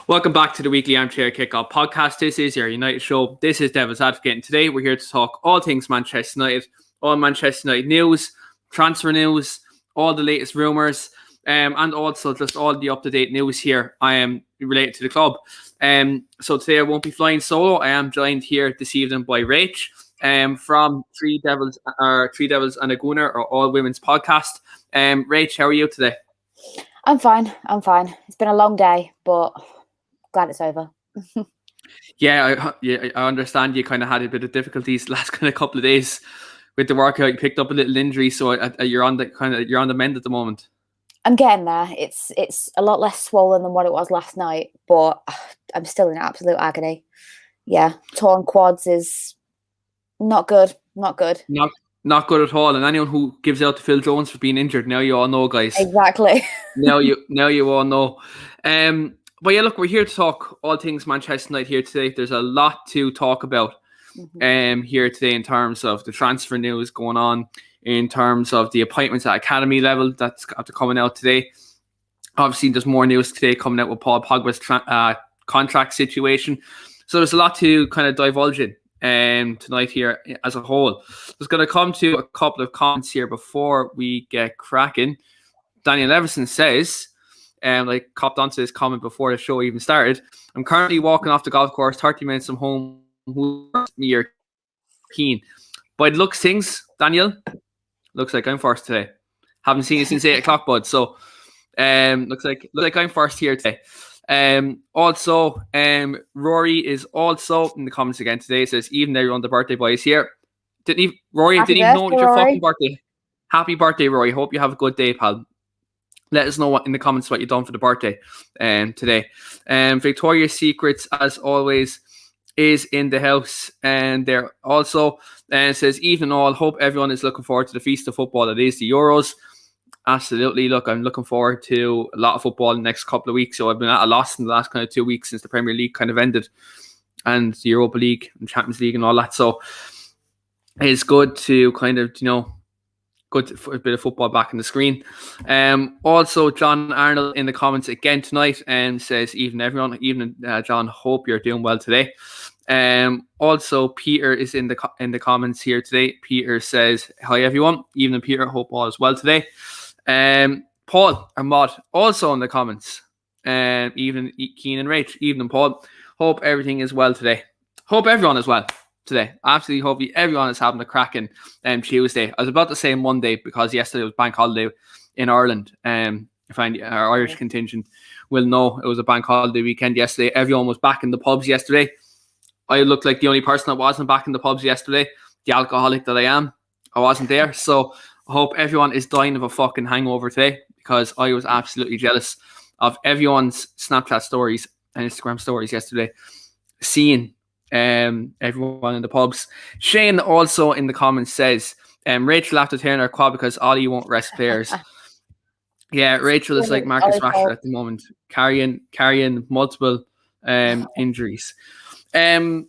Welcome back to the weekly Armchair Kickoff podcast. This is your United show. This is Devil's Advocate, and today we're here to talk all things Manchester United, all Manchester United news, transfer news, all the latest rumours, and also just all the up-to-date news here related to the club. So today I won't be flying solo. I am joined here this evening by Rach from Three Devils and a Gunner, or All Women's podcast. Rach, how are you today? I'm fine. It's been a long day, but glad it's over. I understand you kind of had a bit of difficulties last kind of couple of days with the workout. You picked up a little injury, so you're on the mend at the moment. I'm getting there. It's a lot less swollen than what it was last night, but I'm still in absolute agony. Yeah, torn quads is not good. Not good. Not good at all. And anyone who gives out to Phil Jones for being injured, now you all know, guys. Exactly. now you all know. But yeah, look, we're here to talk all things Manchester United here today. There's a lot to talk about here today in terms of the transfer news going on, in terms of the appointments at academy level that's after coming out today. Obviously, there's more news today coming out with Paul Pogba's contract situation. So there's a lot to kind of divulge in tonight here as a whole. Just going to come to a couple of comments here before we get cracking. Daniel Everson says, I copped onto this comment before the show even started. I'm currently walking off the golf course 30 minutes from home. Who me or Keane? By the looks things, Daniel, looks like I'm first today. Haven't seen you since 8 o'clock, bud. So looks like I'm first here today. Also, Rory is also in the comments again today. It says, even everyone, the birthday boy is here. Rory didn't even know it was your fucking birthday. Happy birthday, Rory. Hope you have a good day, pal. Let us know in the comments what you've done for the birthday today. Victoria's Secrets, as always, is in the house. And there also says, even all, hope everyone is looking forward to the feast of football that is the Euros. Absolutely. Look, I'm looking forward to a lot of football in the next couple of weeks. So I've been at a loss in the last kind of 2 weeks since the Premier League kind of ended, and the Europa League and Champions League and all that. So it's good to kind of, good for a bit of football back on the screen. Also, John Arnold in the comments again tonight and says, even John, hope you're doing well today. Also, Peter is in the comments here today. Peter says, hi everyone. Evening, Peter. Hope all is well today. Paul Ahmad also in the comments. Evening, Keane and Rach. Evening, Paul. Hope everything is well today. Hope everyone is well today. Absolutely hope everyone is having a cracking Tuesday. I was about to say Monday because yesterday was bank holiday in Ireland. If our Irish contingent will know, it was a bank holiday weekend yesterday. Everyone was back in the pubs yesterday. I looked like the only person that wasn't back in the pubs yesterday. The alcoholic that I am, I wasn't there. So I hope everyone is dying of a fucking hangover today, because I was absolutely jealous of everyone's Snapchat stories and Instagram stories yesterday, seeing everyone in the pubs. Shane also in the comments says, Rachel have to turn her quad because Ollie won't rest players. Yeah, Rachel is like Marcus Rashford at the moment, carrying multiple injuries. But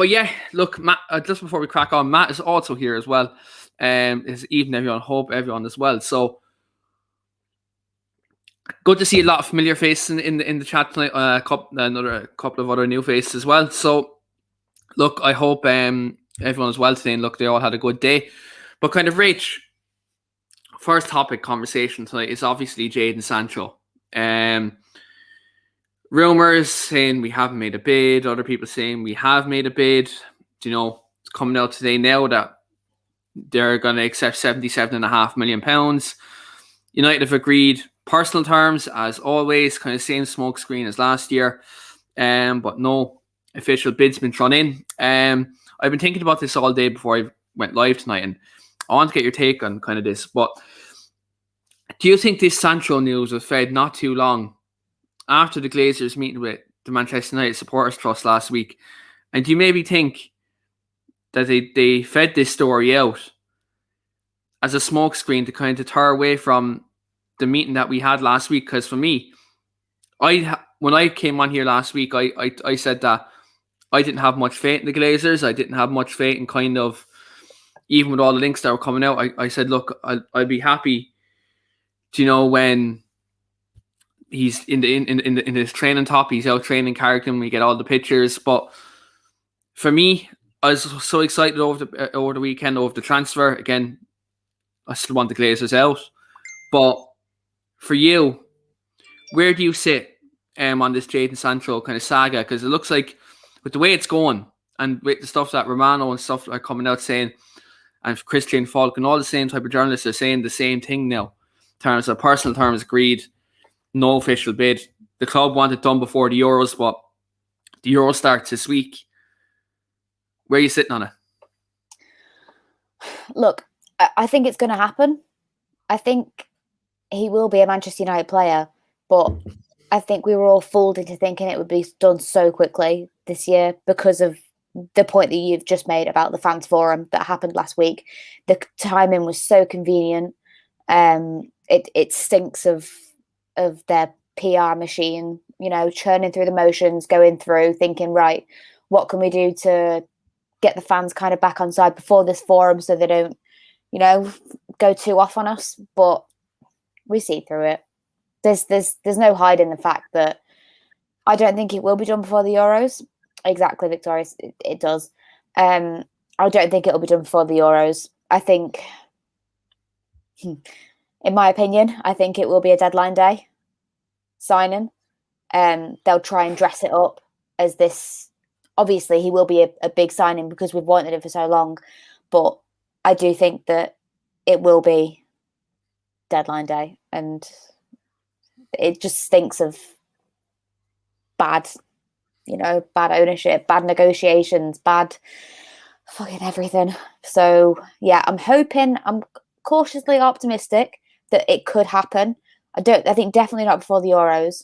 yeah, look, Matt, just before we crack on, Matt is also here as well. Is even everyone, hope everyone as well. So good to see a lot of familiar faces in the chat tonight. A couple of other new faces as well. So look, I hope everyone is well today, and look, they all had a good day. But kind of, Rach, first topic conversation tonight is obviously Jadon Sancho. Rumors saying we haven't made a bid, other people saying we have made a bid. It's coming out today now that they're going to accept £77.5 million. United have agreed personal terms, as always, kind of same smoke screen as last year, but no official bid's been thrown in. I've been thinking about this all day before I went live tonight, and I want to get your take on kind of this. But do you think this Sancho news was fed not too long after the Glazers meeting with the Manchester United Supporters Trust last week? And do you maybe think that they fed this story out as a smokescreen to kind of deter away from the meeting that we had last week? Because for me, when I came on here last week, I said that I didn't have much faith in the Glazers. I didn't have much faith in kind of, even with all the links that were coming out, I said, look, I'd be happy, when he's in his training top. He's out training Carrigan. We get all the pictures. But for me, I was so excited over the weekend over the transfer. Again, I still want the Glazers out. But for you, where do you sit on this Jadon Sancho kind of saga? Because it looks like with the way it's going and with the stuff that Romano and stuff are coming out saying, and Christian Falk and all the same type of journalists are saying the same thing now. In terms of personal terms agreed, no official bid. The club want it done before the Euros, but the Euro starts this week. Where are you sitting on it? Look, I think it's going to happen. I think he will be a Manchester United player, but I think we were all fooled into thinking it would be done so quickly this year because of the point that you've just made about the fans forum that happened last week. The timing was so convenient. It stinks of their PR machine, churning through the motions, going through, thinking, right, what can we do to get the fans kind of back on side before this forum so they don't, go too off on us. But we see through it. There's no hiding the fact that I don't think it will be done before the Euros. Exactly, Victoria. It does. I don't think it'll be done before the Euros. I think, in my opinion, I think it will be a deadline day signing. They'll try and dress it up as this. Obviously, he will be a big signing because we've wanted it for so long. But I do think that it will be deadline day. And it just stinks of bad ownership, bad negotiations, bad fucking everything. So, yeah, I'm cautiously optimistic that it could happen. I think definitely not before the Euros.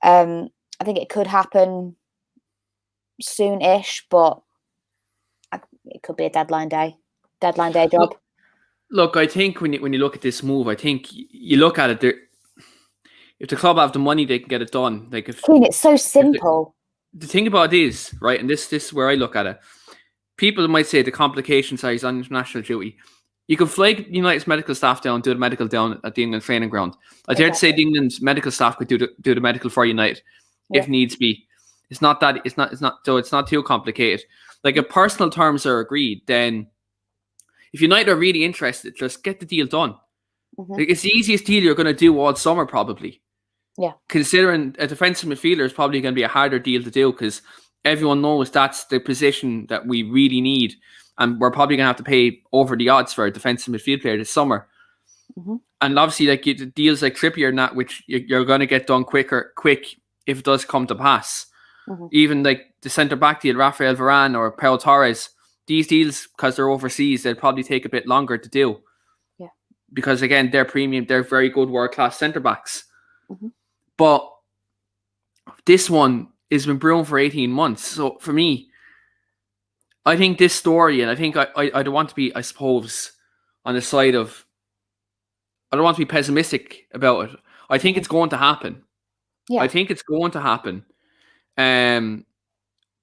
I think it could happen soon-ish, but it could be a deadline day job. Look, I think when you look at this move, I think you look at it. If the club have the money, they can get it done. Like it's so simple. The thing about it is, right, and this is where I look at it. People might say the complications are he's on international duty. You can flag United's medical staff down, do the medical down at the England training ground. I dare to say the England's medical staff could do the medical for United if needs be. It's not too complicated. Like if personal terms are agreed, then if United are really interested, just get the deal done. Mm-hmm. Like, it's the easiest deal you're going to do all summer, probably. Yeah. Considering a defensive midfielder is probably going to be a harder deal to do because everyone knows that's the position that we really need. And we're probably going to have to pay over the odds for a defensive midfield player this summer. Mm-hmm. And obviously, like deals like Trippier and that, which you're going to get done quick if it does come to pass. Mm-hmm. Even like the centre-back deal, Rafael Varane or Pau Torres, these deals, because they're overseas, they'll probably take a bit longer to do. Yeah. Because, again, they're premium, they're very good world-class centre-backs. Mm-hmm. But this one has been brewing for 18 months. So, for me, I think this story, and I think I don't want to be, I suppose, on the side of, I don't want to be pessimistic about it. I think it's going to happen. Yeah. I think it's going to happen.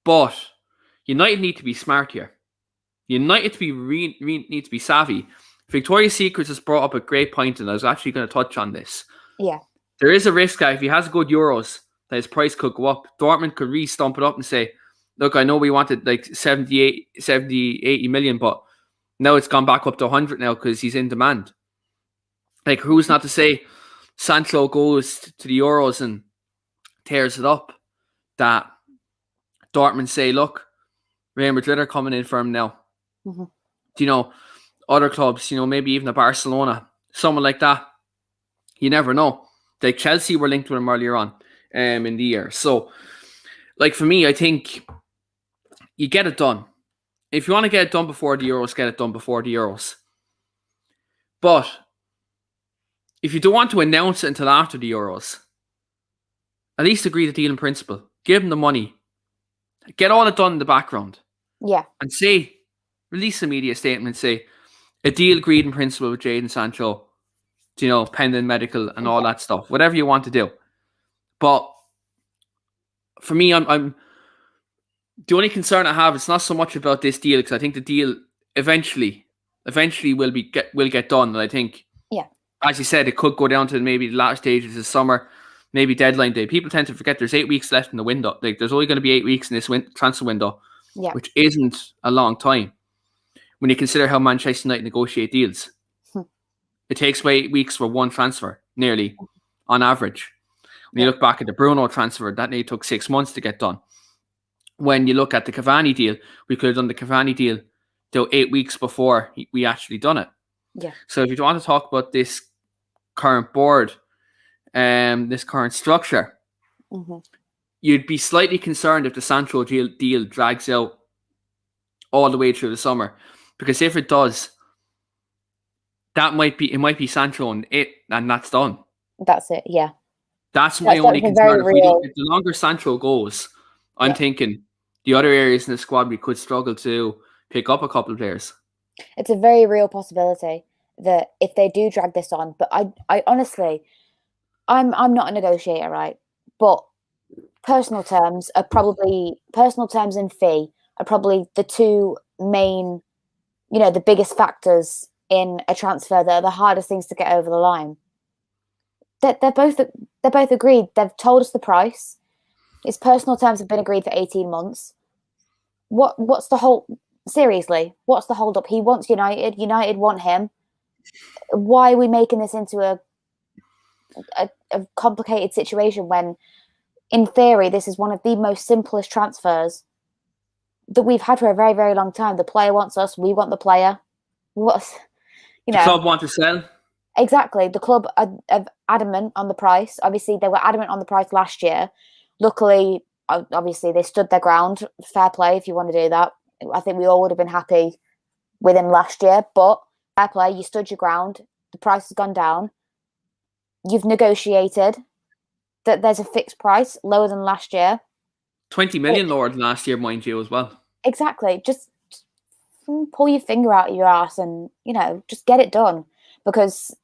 But United need to be smart here. United need to be savvy. Victoria's Secrets has brought up a great point, and I was actually going to touch on this. Yeah. There is a risk that if he has good Euros, that his price could go up. Dortmund could re-stump it up and say, look, I know we wanted like 70, 80 million, but now it's gone back up to 100 now because he's in demand. Like, who's not to say Sancho goes to the Euros and tears it up, that Dortmund say, look, Real Madrid are coming in for him now. Mm-hmm. Other clubs, maybe even a Barcelona, someone like that. You never know. Like Chelsea were linked with him earlier on in the year. So, like for me, I think you get it done. If you want to get it done before the Euros, get it done before the Euros. But if you don't want to announce it until after the Euros, at least agree the deal in principle. Give them the money. Get all it done in the background. Yeah. And release a media statement, say, a deal agreed in principle with Jadon Sancho, pending medical and all that stuff. Whatever you want to do. But for me, I'm the only concern I have, it's not so much about this deal, because I think the deal eventually will get done. And I think, as you said, it could go down to maybe the latter stages of summer. maybe deadline day. People tend to forget there's 8 weeks left in the window. Like there's only going to be 8 weeks in this transfer window, which isn't a long time when you consider how Manchester United negotiate deals. It takes 8 weeks for one transfer, nearly, on average. When you look back at the Bruno transfer, that nearly took 6 months to get done. When you look at the Cavani deal, we could have done the Cavani deal 8 weeks before we actually done it. Yeah. So if you want to talk about this current board, this current structure, you'd be slightly concerned if the Sancho deal drags out all the way through the summer, because if it does, it might be Sancho and that's done. That's it. Yeah. That's my only concern. If the longer Sancho goes, I'm thinking the other areas in the squad we could struggle to pick up a couple of players. It's a very real possibility that if they do drag this on, but I honestly, I'm not a negotiator, right? But personal terms and fee are probably the two main, the biggest factors in a transfer that are the hardest things to get over the line. They're both agreed. They've told us the price. His personal terms have been agreed for 18 months. What's the whole? Seriously, what's the hold up? He wants United. United want him. Why are we making this into a complicated situation when, in theory, this is one of the most simplest transfers that we've had for a very, very long time? The player wants us. We want the player. The club want to sell. Exactly. The club are adamant on the price. Obviously, they were adamant on the price last year. Luckily, obviously, they stood their ground. Fair play if you want to do that. I think we all would have been happy with him last year. But fair play, you stood your ground. The price has gone down. You've negotiated that there's a fixed price lower than last year. 20 million lower than last year, mind you, as well. Exactly. Just pull your finger out of your ass and, just get it done. Because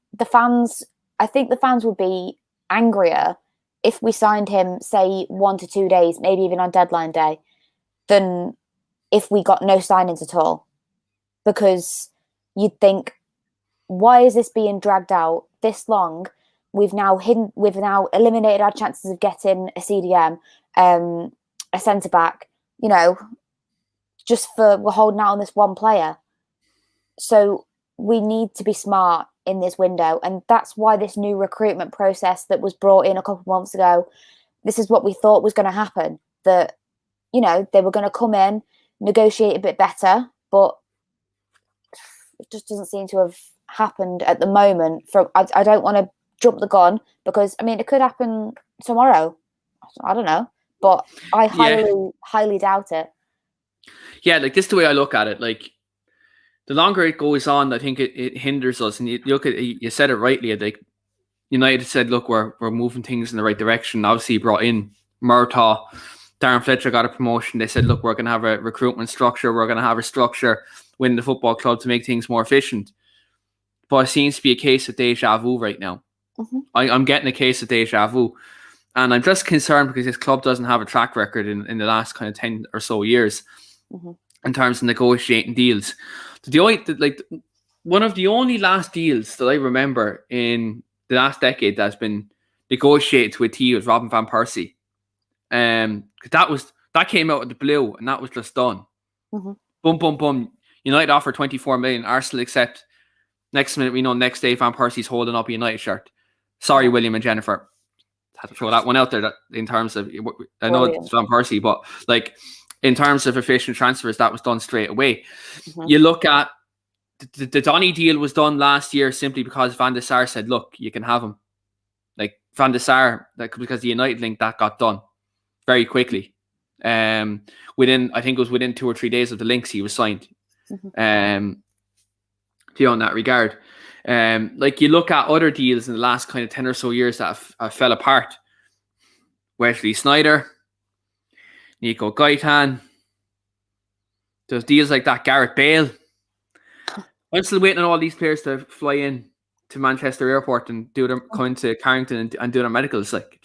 I think the fans would be angrier if we signed him, say, 1 to 2 days, maybe even on deadline day, than if we got no signings at all. Because you'd think, why is this being dragged out this long? We've now eliminated our chances of getting a CDM, a centre back, just for we're holding out on this one player. So we need to be smart in this window, and that's why this new recruitment process that was brought in a couple of months ago, this is what we thought was going to happen, that they were going to come in, negotiate a bit better, but it just doesn't seem to have happened at the moment. I don't want to jump the gun, because it could happen tomorrow. I don't know, but I highly doubt it. Yeah, like this is the way I look at it. Like, the longer it goes on, I think it hinders us. And you said it rightly. Like, United said, look, we're moving things in the right direction. Obviously, brought in Murtaugh. Darren Fletcher got a promotion. They said, look, we're going to have a recruitment structure. We're going to have a structure within the football club to make things more efficient. But it seems to be a case of deja vu right now. I'm getting a case of deja vu. And I'm just concerned because this club doesn't have a track record in the last kind of 10 or so years in terms of negotiating deals. One of the only last deals that I remember in the last decade that's been negotiated to a T was Robin van Persie. That came out of the blue and that was just done. Boom, boom, boom. United offer 24 million. Arsenal accept. Next minute, we know next day Van Persie's holding up a United shirt. Sorry, William and Jennifer. Had to throw that one out there. That in terms of, I know it's Van Persie, but like in terms of efficient transfers, that was done straight away. You look at the Donny deal was done last year simply because Van der Sar said, "Look, you can have him." Like Van der Sar, because the United link that got done very quickly. I think it was within 2 or 3 days of the links he was signed. In that regard. Like you look at other deals in the last kind of 10 or so years that have fell apart. Wesley Sneijder, Nico Gaitan. There's deals like that. Gareth Bale. I'm still waiting on all these players to fly in to Manchester Airport and come into Carrington and do their medicals. Like,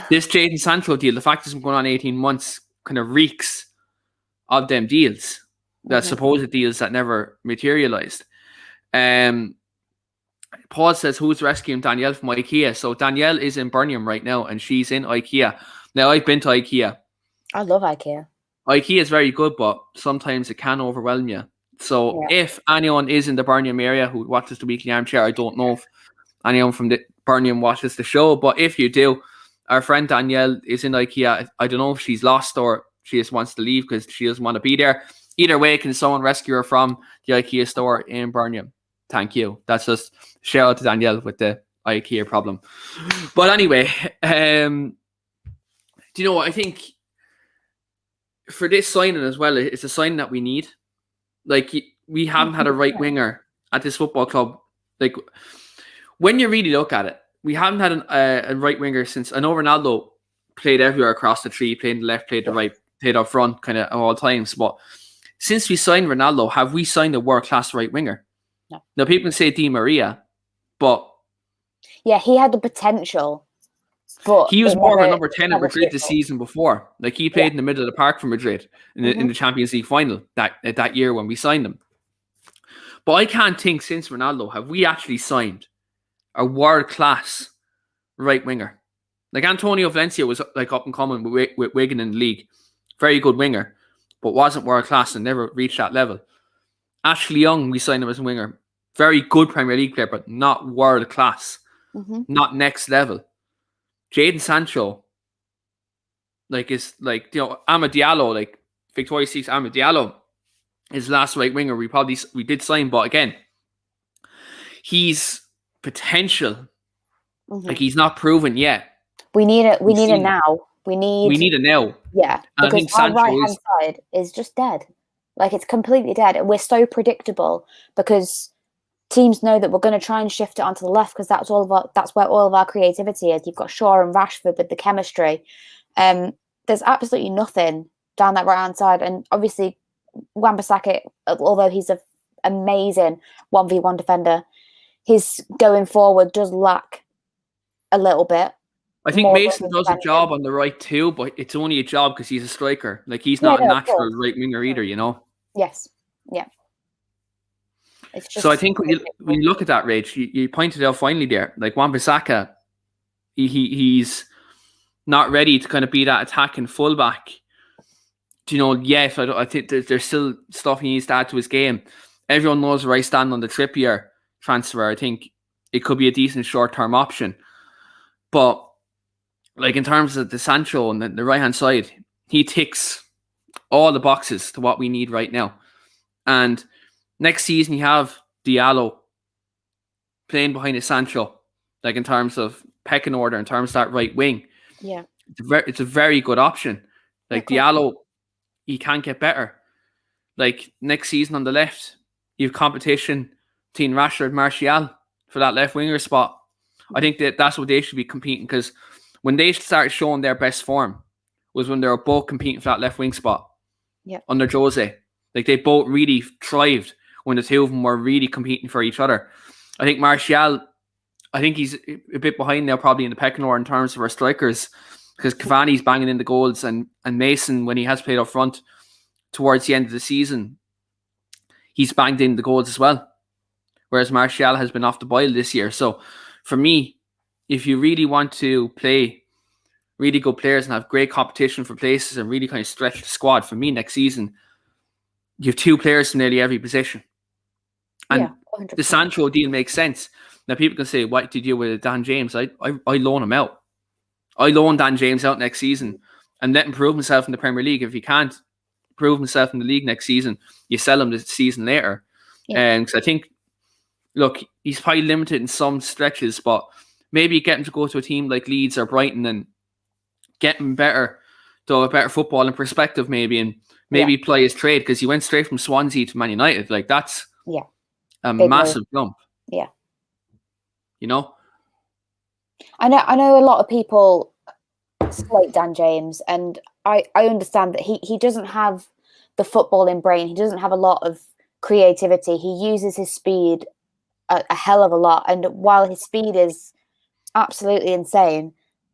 this Jadon Sancho deal, the fact it's been going on 18 months, kind of reeks of them deals, that supposed deals that never materialized. And Paul says, who's rescuing Danielle from IKEA? So Danielle is in Birmingham right now, and she's in IKEA. Now, I've been to IKEA. I love IKEA. IKEA is very good, but sometimes it can overwhelm you. So if anyone is in the Birmingham area who watches the Weekly Armchair, I don't know if anyone from the Birmingham watches the show, but if you do, our friend Danielle is in IKEA. I don't know if she's lost or she just wants to leave because she doesn't want to be there. Either way, can someone rescue her from the IKEA store in Birmingham? Thank you. That's just shout out to Danielle with the IKEA problem. But anyway, do you know what? I think for this signing as well, it's a sign that we need. Like, we haven't had a right winger at this football club. Like, when you really look at it, we haven't had a right winger since. I know Ronaldo played everywhere across the tree, played the left, played the right, played up front, kind of all times. But since we signed Ronaldo, have we signed a world-class right winger? No. Now, people can say Di Maria, but yeah, he had the potential. But he was more of a number 10 at Madrid the season before. Like, he played in the middle of the park for Madrid in the Champions League final that year when we signed him. But I can't think since Ronaldo have we actually signed a world-class right winger. Like, Antonio Valencia was like up and coming with Wigan in the league. Very good winger, but wasn't world-class and never reached that level. Ashley Young, we signed him as a winger. Very good Premier League player, but not world-class. Not next level. Jadon Sancho, like, is like, you know, Amad Diallo, like Victoria Secret's Amad Diallo, his last right winger we did sign, but again, he's potential. Like, he's not proven yet. We need it. We need it now. We need it now. Yeah, and because our right-hand side is just dead. Like, it's completely dead, and we're so predictable because teams know that we're going to try and shift it onto the left because that's where all of our creativity is. You've got Shaw and Rashford with the chemistry. There's absolutely nothing down that right-hand side, and obviously Wan-Bissaka, although he's an amazing 1v1 defender, his going forward does lack a little bit. I think Mason does a job on the right too, but it's only a job because he's a striker. Like, he's not a natural right winger either, you know? Yes. Yeah. It's just so I think when you look at that, Rach, you pointed out finally there, like Wan-Bissaka, he's not ready to kind of be that attacking fullback. Do you know, yes, I think there's still stuff he needs to add to his game. Everyone knows where I stand on the Trippier transfer. I think it could be a decent short-term option. But, like, in terms of the Sancho and the right-hand side, he ticks all the boxes to what we need right now. And next season, you have Diallo playing behind his Sancho, like, in terms of pecking order, in terms of that right wing. Yeah. It's a very good option. Like, Diallo, he can't get better. Like, next season on the left, you have competition between Rashford and Martial for that left winger spot. I think that's what they should be competing, because when they started showing their best form was when they were both competing for that left wing spot under Jose. Like, they both really thrived when the two of them were really competing for each other. I think Martial, I think he's a bit behind now probably in the pecking order in terms of our strikers, because Cavani's banging in the goals and Mason, when he has played up front towards the end of the season, he's banged in the goals as well. Whereas Martial has been off the boil this year. So for me, if you really want to play really good players and have great competition for places and really kind of stretch the squad, for me next season, you have two players from nearly every position. And the Sancho deal makes sense. Now, people can say, what did you do with Dan James? I loan him out. I loan Dan James out next season and let him prove himself in the Premier League. If he can't prove himself in the league next season, you sell him the season later. Because I think, look, he's probably limited in some stretches, but maybe get him to go to a team like Leeds or Brighton and get him better, to a better football in perspective, maybe, and maybe play his trade, because he went straight from Swansea to Man United. Like, that's a massive jump. Yeah. You know? I know a lot of people slate Dan James, and I understand that he doesn't have the footballing brain. He doesn't have a lot of creativity. He uses his speed a hell of a lot, and while his speed is absolutely insane,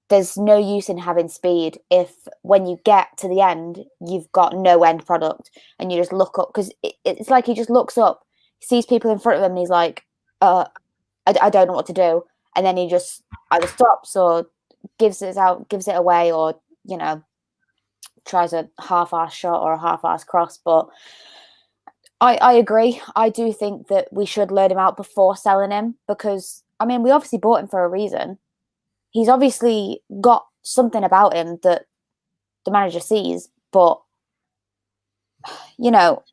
there's no use in having speed if when you get to the end, you've got no end product and you just look up, because it's like he just looks up, sees people in front of him and he's like, I don't know what to do. And then he just either stops or gives it away, or, you know, tries a half-ass shot or a half-ass cross. But I agree. I do think that we should load him out before selling him, because, I mean, we obviously bought him for a reason. He's obviously got something about him that the manager sees, but, you know,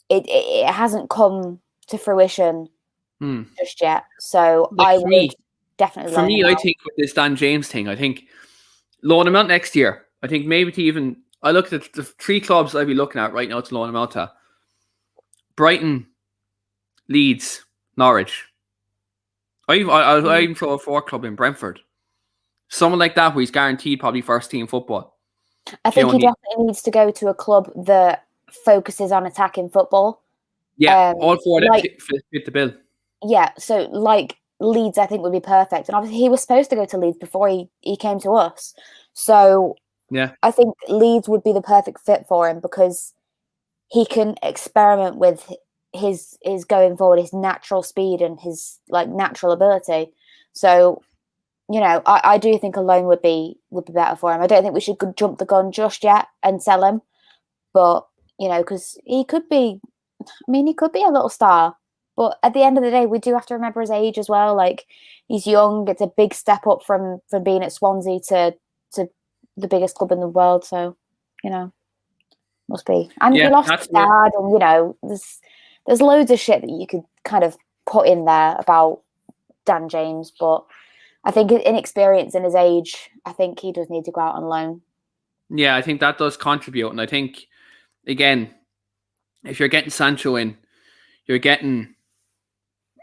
it hasn't come to fruition just yet. So Like, I for would me, definitely loan him I out. think with this Dan James thing, I think loan him out next year. I think maybe to even, I look at the 3 clubs I'd be looking at right now to loan him out to: Brighton, Leeds, Norwich. I even throw a 4th club in Brentford. Someone like that where he's guaranteed probably first team football. I think he definitely needs to go to a club that focuses on attacking football. Yeah, all 4 that fit the bill. Yeah, so like Leeds, I think would be perfect. And obviously he was supposed to go to Leeds before he came to us. So yeah, I think Leeds would be the perfect fit for him, because he can experiment with his going forward, his natural speed and his like natural ability. So, you know, I do think a loan would be better for him. I don't think we should jump the gun just yet and sell him, but, you know, because he could be a little star. But at the end of the day, we do have to remember his age as well. Like, he's young. It's a big step up from being at Swansea to the biggest club in the world. So, you know, must be. And he lost his dad, and, you know, there's loads of shit that you could kind of put in there about Dan James. But I think inexperience in his age, I think he does need to go out on loan. Yeah, I think that does contribute. And I think, again, if you're getting Sancho in, you're getting,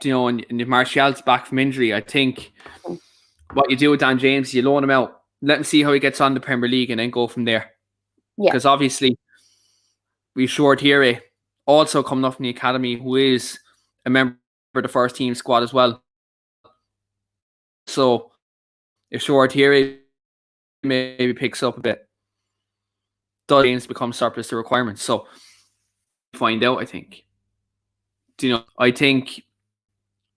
you know, and if Martial's back from injury, I think what you do with Dan James, you loan him out, let him see how he gets on the Premier League, and then go from there. Yeah. Because obviously, we've Shortire also coming up from the academy, who is a member of the first team squad as well. So if Shortire maybe picks up a bit, does James become surplus to requirements? So find out, I think. You know, I think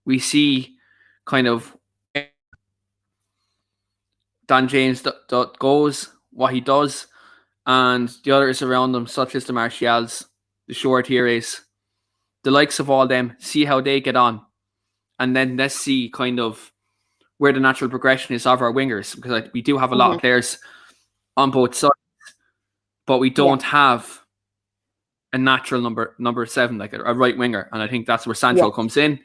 we see kind of Dan James that goes, what he does, and the others around him, such as the Martials, the Shortires, the likes of all them, see how they get on. And then let's see kind of where the natural progression is of our wingers, because we do have a lot of players on both sides, but we don't have a natural number 7, like a right winger. And I think that's where Sancho comes in.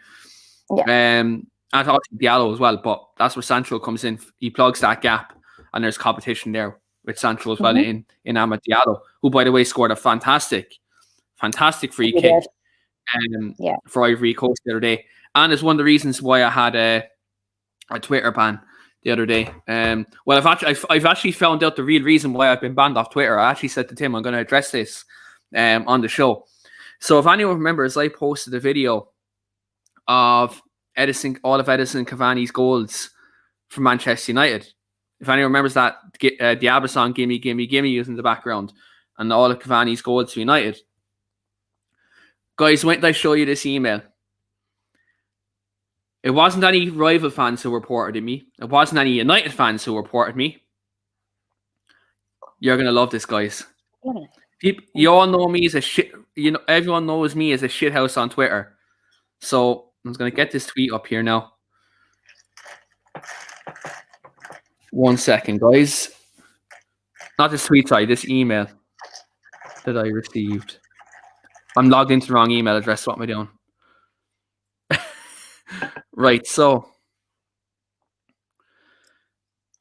I thought Diallo as well, but that's where Sancho comes in. He plugs that gap, and there's competition there with Sancho as well in Amad Diallo, who, by the way, scored a fantastic free kick for Ivory Coast the other day. And it's one of the reasons why I had a Twitter ban the other day. Well, I've actually found out the real reason why I've been banned off Twitter. I actually said to Tim, I'm going to address this on the show. So if anyone remembers, I posted a video of all of Edison Cavani's goals for Manchester United. If anyone remembers that, the ABBA song "Gimme, Gimme, Gimme" is in the background, and all of Cavani's goals for United. Guys, when did I show you this email? It wasn't any rival fans who reported me. It wasn't any United fans who reported me. You're gonna love this, guys. You all know me as a shit. You know, everyone knows me as a shithouse on Twitter. So I'm just gonna get this tweet up here now. 1 second, guys. Not this tweet, sorry, this email that I received. I'm logged into the wrong email address. What am I doing? Right, so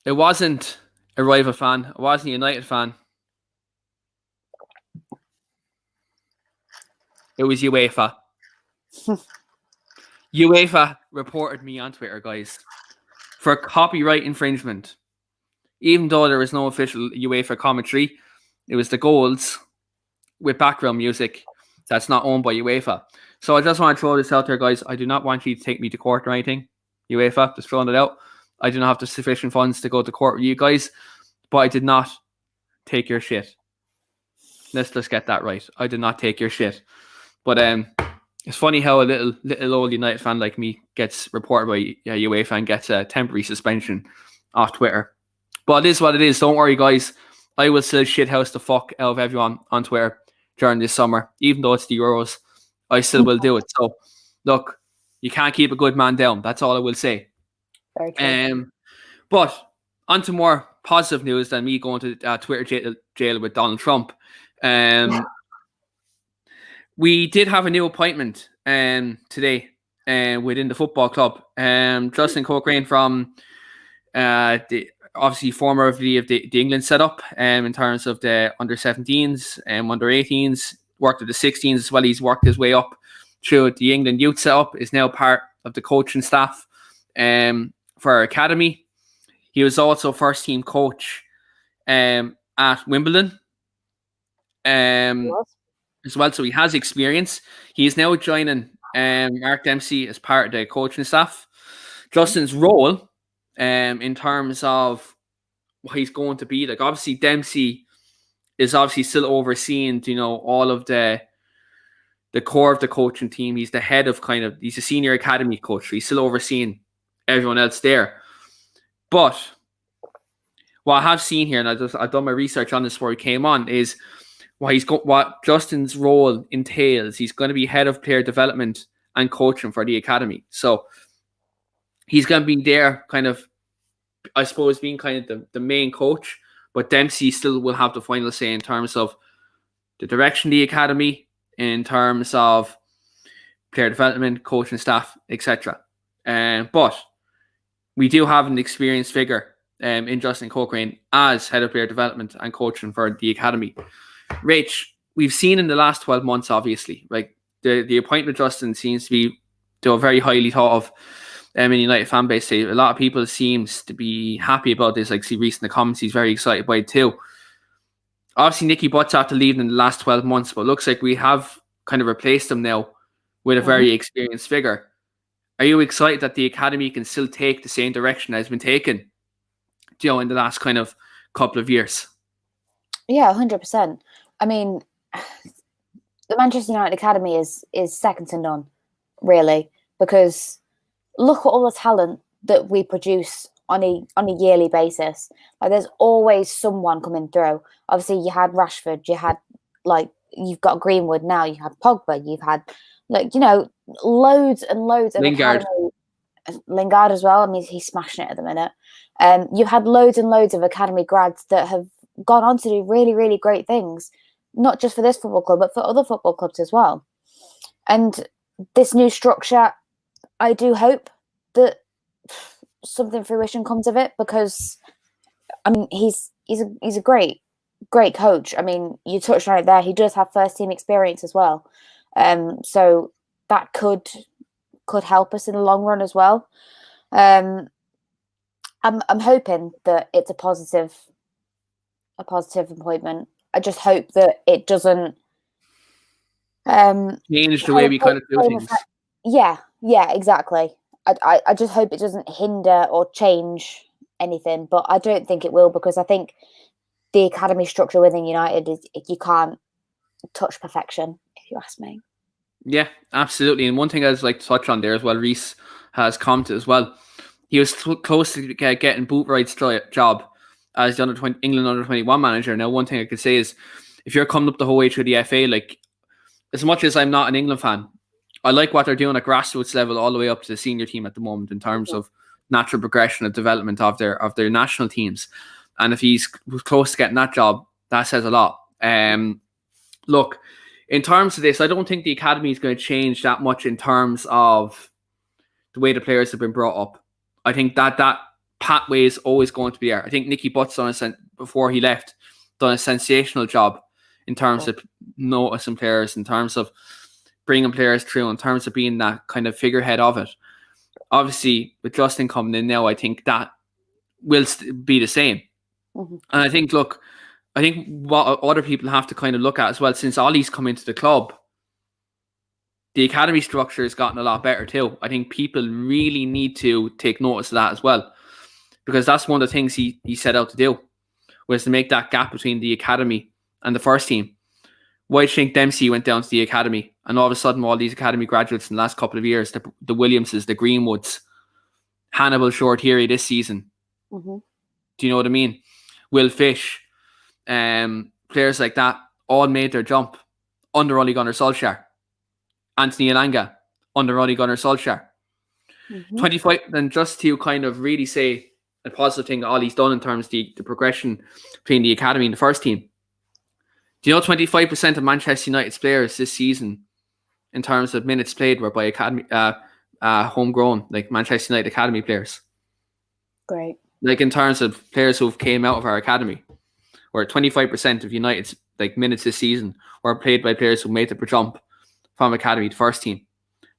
it wasn't a rival fan. It wasn't a United fan. It was UEFA. UEFA reported me on Twitter, guys, for copyright infringement. Even though there was no official UEFA commentary, it was the goals with background music that's not owned by UEFA. So I just want to throw this out there, guys. I do not want you to take me to court or anything. UEFA, just throwing it out. I do not have the sufficient funds to go to court with you guys, but I did not take your shit. Let's get that right. I did not take your shit. But It's funny how a little old United fan like me gets reported by UEFA and gets a temporary suspension off Twitter. But it is what it is. Don't worry, guys. I will still shithouse the fuck out of everyone on Twitter during this summer, even though it's the Euros. I still will do it. So, look, you can't keep a good man down. That's all I will say. Very true. But on to more positive news than me going to Twitter jail with Donald Trump. We did have a new appointment today within the football club. Justin Cochrane from the obviously former of the England setup in terms of the under-17s and under-18s, worked at the 16s as well. He's worked his way up through the England youth setup, is now part of the coaching staff for our academy. He was also first team coach at Wimbledon as well, so he has experience. He is now joining Mark Dempsey as part of the coaching staff. Justin's role in terms of what he's going to be, like obviously Dempsey is obviously still overseeing, all of the core of the coaching team. He's the head of he's a senior academy coach. So he's still overseeing everyone else there. But what I have seen here, and I've done my research on this before he came on, is what Justin's role entails. He's going to be head of player development and coaching for the academy. So he's going to be there I suppose, being the main coach, but Dempsey still will have the final say in terms of the direction of the academy, in terms of player development, coaching staff, etc. But we do have an experienced figure in Justin Cochrane as head of player development and coaching for the academy. Rach, we've seen in the last 12 months, obviously, like the appointment of Justin seems to be very highly thought of in the United fan base. A lot of people seems to be happy about this. Like, see Reece in the comments, he's very excited by it too. Obviously, Nicky Butt's after leaving in the last 12 months, but it looks like we have kind of replaced him now with a very experienced figure. Are you excited that the academy can still take the same direction that has been taken, in the last kind of couple of years? Yeah, 100%. I mean, the Manchester United Academy is second to none, really, because look at all the talent that we produce on a yearly basis. Like, there's always someone coming through. Obviously, you had Rashford, you had you've got Greenwood now, you had Pogba, you've had loads and loads of Lingard as well. I mean, he's smashing it at the minute. You've had loads and loads of academy grads that have gone on to do really, really great things, not just for this football club, but for other football clubs as well. And this new structure, I do hope that something fruition comes of it, because I mean, he's a great coach. I mean, you touched on it there. He does have first team experience as well, so that could help us in the long run as well. I'm hoping that it's a positive appointment. I just hope that it doesn't change the way we kind of do things. Yeah, exactly. I just hope it doesn't hinder or change anything, but I don't think it will, because I think the academy structure within United is, you can't touch perfection, if you ask me. Yeah, absolutely. And one thing I'd like to touch on there as well, Reece has commented as well. He was close to getting Boothroyd's job as the England under-21 manager. Now, one thing I could say is, if you're coming up the whole way through the FA, like, as much as I'm not an England fan, I like what they're doing at grassroots level all the way up to the senior team at the moment in terms of natural progression and development of their national teams. And if he's close to getting that job, that says a lot. Look, in terms of this, I don't think the academy is going to change that much in terms of the way the players have been brought up. I think that pathway is always going to be there. I think Nicky Butt's before he left, done a sensational job in terms of noticing players, in terms of bringing players through, in terms of being that kind of figurehead of it. Obviously, with Justin coming in now, I think that will be the same. Mm-hmm. And I think, what other people have to kind of look at as well, since Ollie's come into the club, the academy structure has gotten a lot better too. I think people really need to take notice of that as well, because that's one of the things he set out to do, was to make that gap between the academy and the first team, Why do you think Dempsey went down to the academy, and all of a sudden all these academy graduates in the last couple of years, the Williamses, the Greenwoods, Hannibal Short-Hairy this season? Mm-hmm. Do you know what I mean? Will Fish, players like that all made their jump under Ole Gunnar Solskjaer. Anthony Elanga under Ole Gunnar Solskjaer. 25, and just to kind of really say a positive thing that Ollie's done in terms of the progression between the academy and the first team. Do you know 25% of Manchester United's players this season, in terms of minutes played, were by academy, homegrown, like Manchester United academy players? Great. Like in terms of players who came out of our academy, where 25% of United's like minutes this season were played by players who made the jump from academy to first team.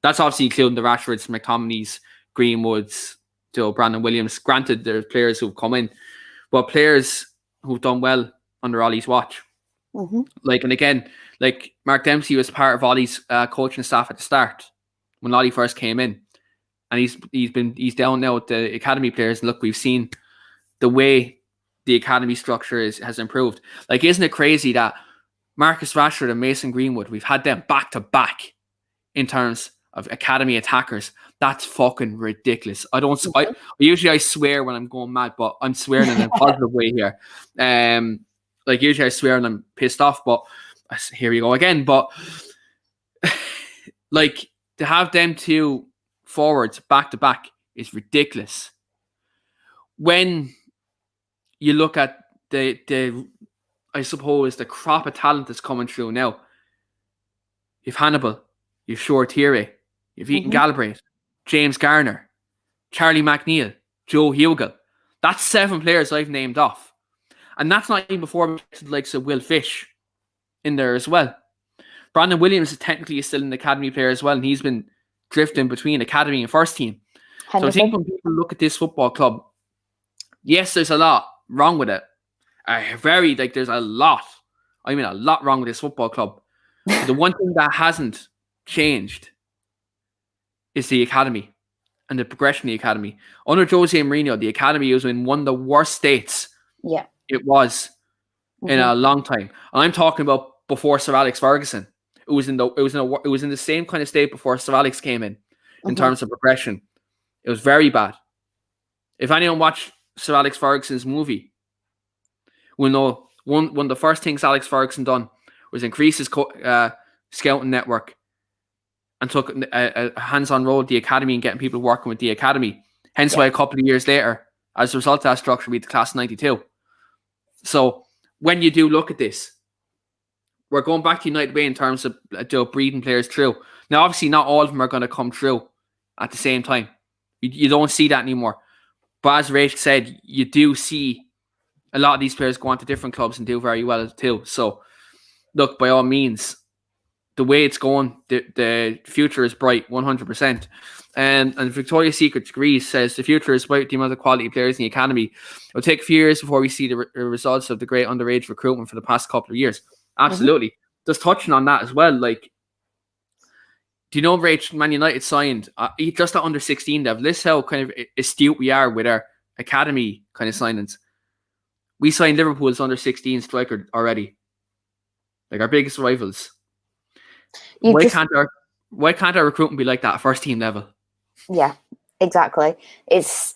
That's obviously including the Rashfords, McTominays, Greenwoods, Brandon Williams. Granted, there's players who've come in, but players who've done well under Ollie's watch. Mm-hmm. Like, and again, like Mark Dempsey was part of Ollie's coaching staff at the start when Ollie first came in, and he's down now with the academy players. And look, we've seen the way the academy structure has improved. Like, isn't it crazy that Marcus Rashford and Mason Greenwood, we've had them back to back in terms of academy attackers? That's fucking ridiculous. Usually I swear when I'm going mad, but I'm swearing in a positive way here. Like usually I swear and I'm pissed off, but here we go again. But like, to have them two forwards back to back is ridiculous. When you look at the I suppose the crop of talent that's coming through now, you've Hannibal, you've Short-Hairy, you've Ethan Galbraith, James Garner, Charlie McNeil, Joe Hugel. That's 7 players I've named off. And that's not even before the likes of Will Fish in there as well. Brandon Williams is technically still an academy player as well, and he's been drifting between academy and first team. 100%. So I think when people look at this football club, yes, there's a lot wrong with it. There's a lot wrong with this football club. But the one thing that hasn't changed is the academy and the progression of the academy. Under Jose Mourinho, the academy was in one of the worst states it was in a long time. And I'm talking about before Sir Alex Ferguson. It was in the same kind of state before Sir Alex came in terms of progression. It was very bad. If anyone watched Sir Alex Ferguson's movie, we'll know one of the first things Alex Ferguson done was increase his scouting network and took a hands-on role at the academy and getting people working with the academy. Hence why a couple of years later, as a result of that structure, we had the class 92. So when you do look at this, we're going back to United Way in terms of breeding players through. Now, obviously, not all of them are going to come through at the same time. You don't see that anymore. But as Rach said, you do see a lot of these players go on to different clubs and do very well too. So, look, by all means, the way it's going, the future is bright, 100%. And Victoria's Secret Degrees says the future is bright with the amount of quality players in the academy. It'll take a few years before we see the results of the great underage recruitment for the past couple of years. Absolutely. Just touching on that as well, like, do you know, Rach, Man United signed just at under 16 level? This is how kind of astute we are with our academy kind of signings. We signed Liverpool's under 16 striker already, like our biggest rivals. Why can't our recruitment be like that at first team level? Yeah, exactly. It's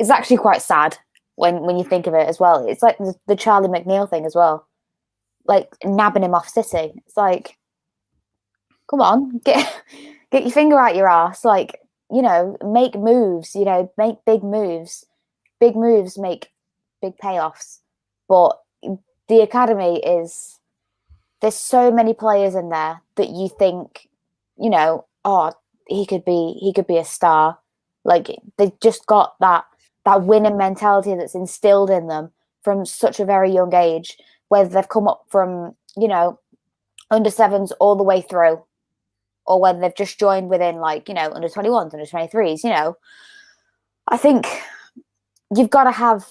actually quite sad when you think of it as well. It's like the Charlie McNeil thing as well, like nabbing him off City. It's like, come on, get your finger out your ass. Like, make moves. Make big moves. Big moves make big payoffs. But the academy there's so many players in there that you think, he could be a star. Like, they've just got that winning mentality that's instilled in them from such a very young age, whether they've come up from, under 7s all the way through, or whether they've just joined within, like, under 21s, under 23s, I think you've got to have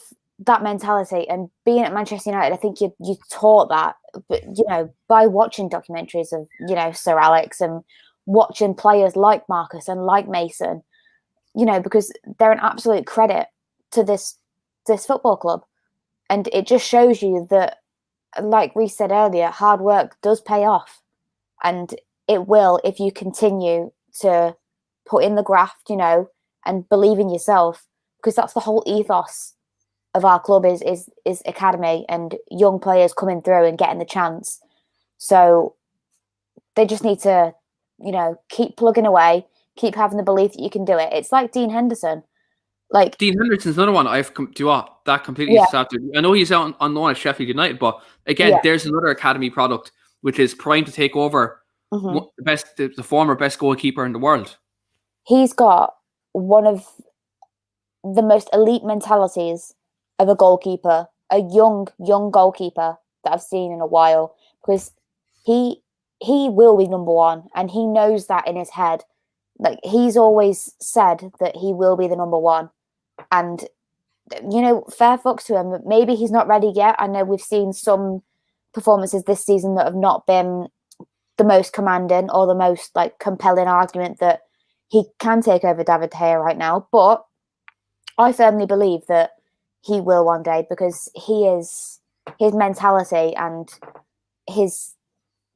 that mentality. And being at Manchester United, I think you taught that, but, by watching documentaries of, Sir Alex and watching players like Marcus and like Mason, because they're an absolute credit to this football club. And it just shows you that like Rhys said earlier, hard work does pay off, and it will if you continue to put in the graft, and believe in yourself, because that's the whole ethos of our club is academy and young players coming through and getting the chance. So they just need to, keep plugging away, keep having the belief that you can do it. It's like Dean Henderson. Like Dean Henderson's another one I've that completely stopped. I know he's on loan at Sheffield United, but again, there's another academy product which is primed to take over the former best goalkeeper in the world. He's got one of the most elite mentalities of a goalkeeper, a young goalkeeper that I've seen in a while, because he will be number one, and he knows that in his head. Like, he's always said that he will be the number one, and fair fucks to him. Maybe he's not ready yet. I know we've seen some performances this season that have not been the most commanding or the most compelling argument that he can take over David De Gea right now, but I firmly believe that he will one day, because his mentality and his,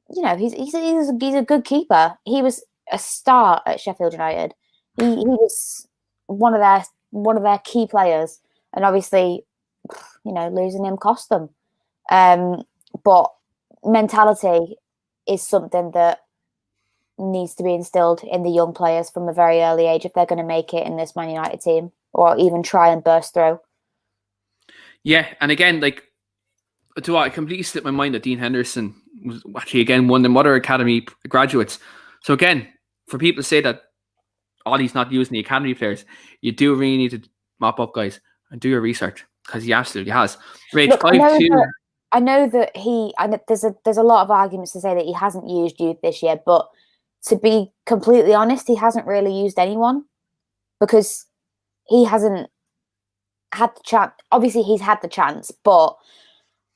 he's a good keeper. He was a star at Sheffield United. He was one of their key players, and obviously, losing him cost them. But mentality is something that needs to be instilled in the young players from a very early age if they're going to make it in this Man United team, or even try and burst through. Yeah, and again, I completely slipped my mind that Dean Henderson was actually, again, one of the other academy graduates. So again, for people to say that Ollie's not using the academy players, you do really need to mop up, guys, and do your research, because he absolutely has. Rach, Look, I know that there's a lot of arguments to say that he hasn't used youth this year, but to be completely honest, he hasn't really used anyone, because he hasn't had the chance. Obviously, he's had the chance, but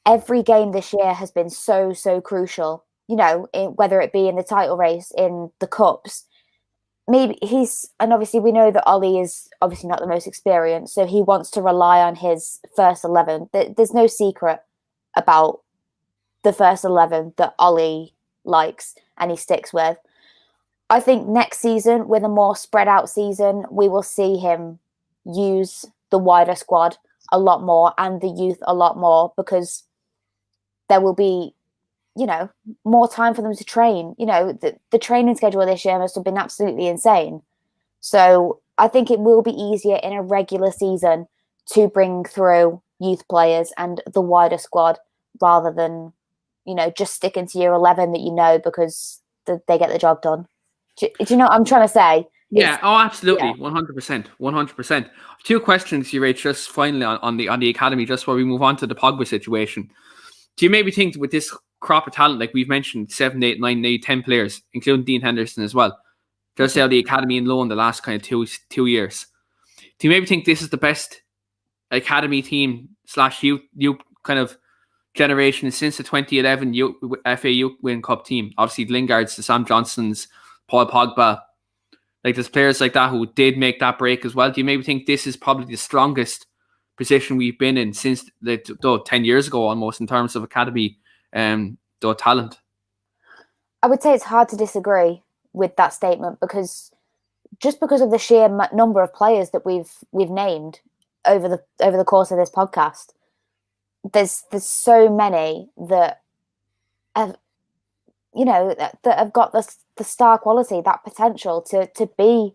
every game this year has been so crucial. Whether it be in the title race, in the cups. Maybe and obviously we know that Ollie is obviously not the most experienced, so he wants to rely on his first 11. There's no secret about the first 11 that Ollie likes and he sticks with. I think next season, with a more spread out season, we will see him use the wider squad a lot more and the youth a lot more, because there will be, more time for them to train. The training schedule this year must have been absolutely insane. So I think it will be easier in a regular season to bring through youth players and the wider squad, rather than, just sticking to your 11 that because they get the job done. Do you know what I'm trying to say? Yeah, absolutely. 100%. Two questions, you Rach, just finally on the academy, just before we move on to the Pogba situation. Do you maybe think with this crop of talent, like we've mentioned, 7, 8, 9, 8, 10 players, including Dean Henderson as well, just out the academy and loan the last kind of 2 years, do you maybe think this is the best academy team / youth kind of generation since the 2011 FA Youth Win Cup team? Obviously, Lingard's, the Sam Johnsons, Paul Pogba, there's players like that who did make that break as well. Do you maybe think this is probably the strongest position we've been in since 10 years ago almost, in terms of academy talent? I would say it's hard to disagree with that statement, because of the sheer number of players that we've named over the course of this podcast, there's so many that have that have got the star quality, that potential to be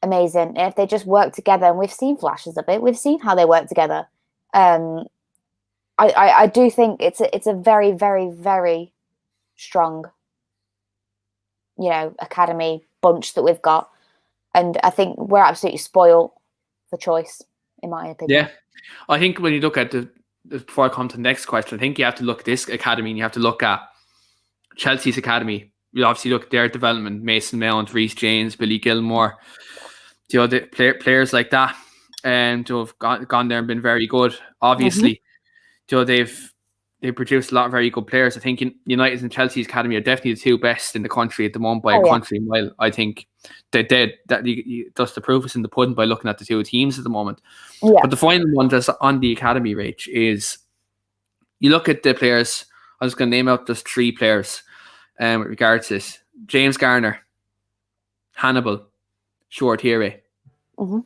amazing. And if they just work together, and we've seen flashes of it, we've seen how they work together. I do think it's a very, very, very strong, academy bunch that we've got, and I think we're absolutely spoiled for choice, in my opinion. Yeah, I think when you look at before I come to the next question, I think you have to look at this academy, and you have to look at Chelsea's academy. You obviously look at their development: Mason Mount, Reece James, Billy Gilmore, the players like that, and to have gone there and been very good. Obviously, they've produced a lot of very good players. I think United's and Chelsea's academy are definitely the two best in the country at the moment by a country mile. I think just the proof is in the pudding by looking at the two teams at the moment. Yeah. But the final one just on the academy, Rach, is you look at the players I was going to name out just 3 players with regards to this. James Garner, Hannibal, Short-Here. Mm-hmm.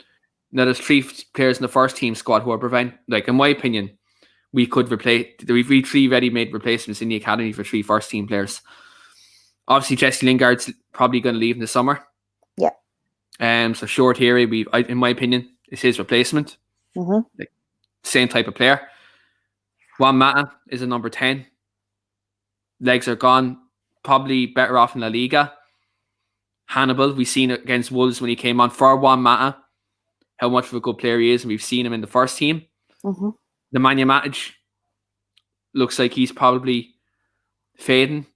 Now, there's 3 players in the first team squad who are like, in my opinion, we've 3 ready-made replacements in the academy for 3 first team players. Obviously, Jesse Lingard's probably going to leave in the summer. Yeah. So Short-Here, in my opinion, is his replacement. Mm-hmm. Like, same type of player. Juan Mata is a number 10. Legs are gone. Probably better off in La Liga. Hannibal, we've seen it against Wolves when he came on for Juan Mata, how much of a good player he is, and we've seen him in the first team. Mm-hmm. Nemanja Matic looks like he's probably fading.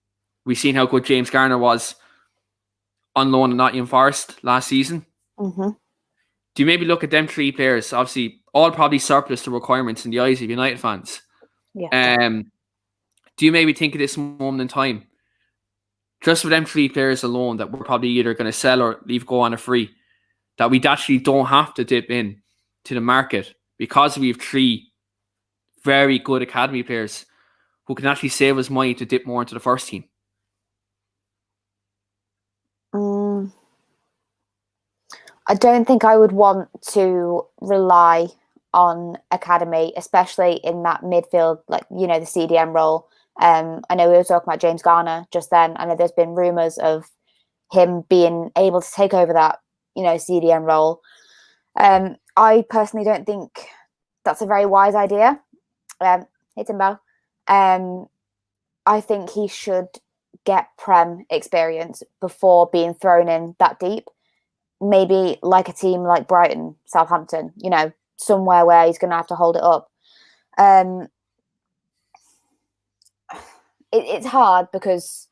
We've seen how good James Garner was on loan at Nottingham Forest last season. Mm-hmm. Do you maybe look at them 3 players? Obviously, all probably surplus to requirements in the eyes of United fans. Yeah. Do you maybe think at this moment in time, just for them 3 players alone, that we're probably either going to sell or leave go on a free, that we actually don't have to dip in to the market because we have 3 very good academy players who can actually save us money to dip more into the first team? I don't think I would want to rely on academy, especially in that midfield, like, the CDM role. I know we were talking about James Garner just then. I know there's been rumours of him being able to take over that, CDM role. I personally don't think that's a very wise idea. Hey, Timbo. I think he should get Prem experience before being thrown in that deep. Maybe like a team like Brighton, Southampton, somewhere where he's going to have to hold it up. It's hard because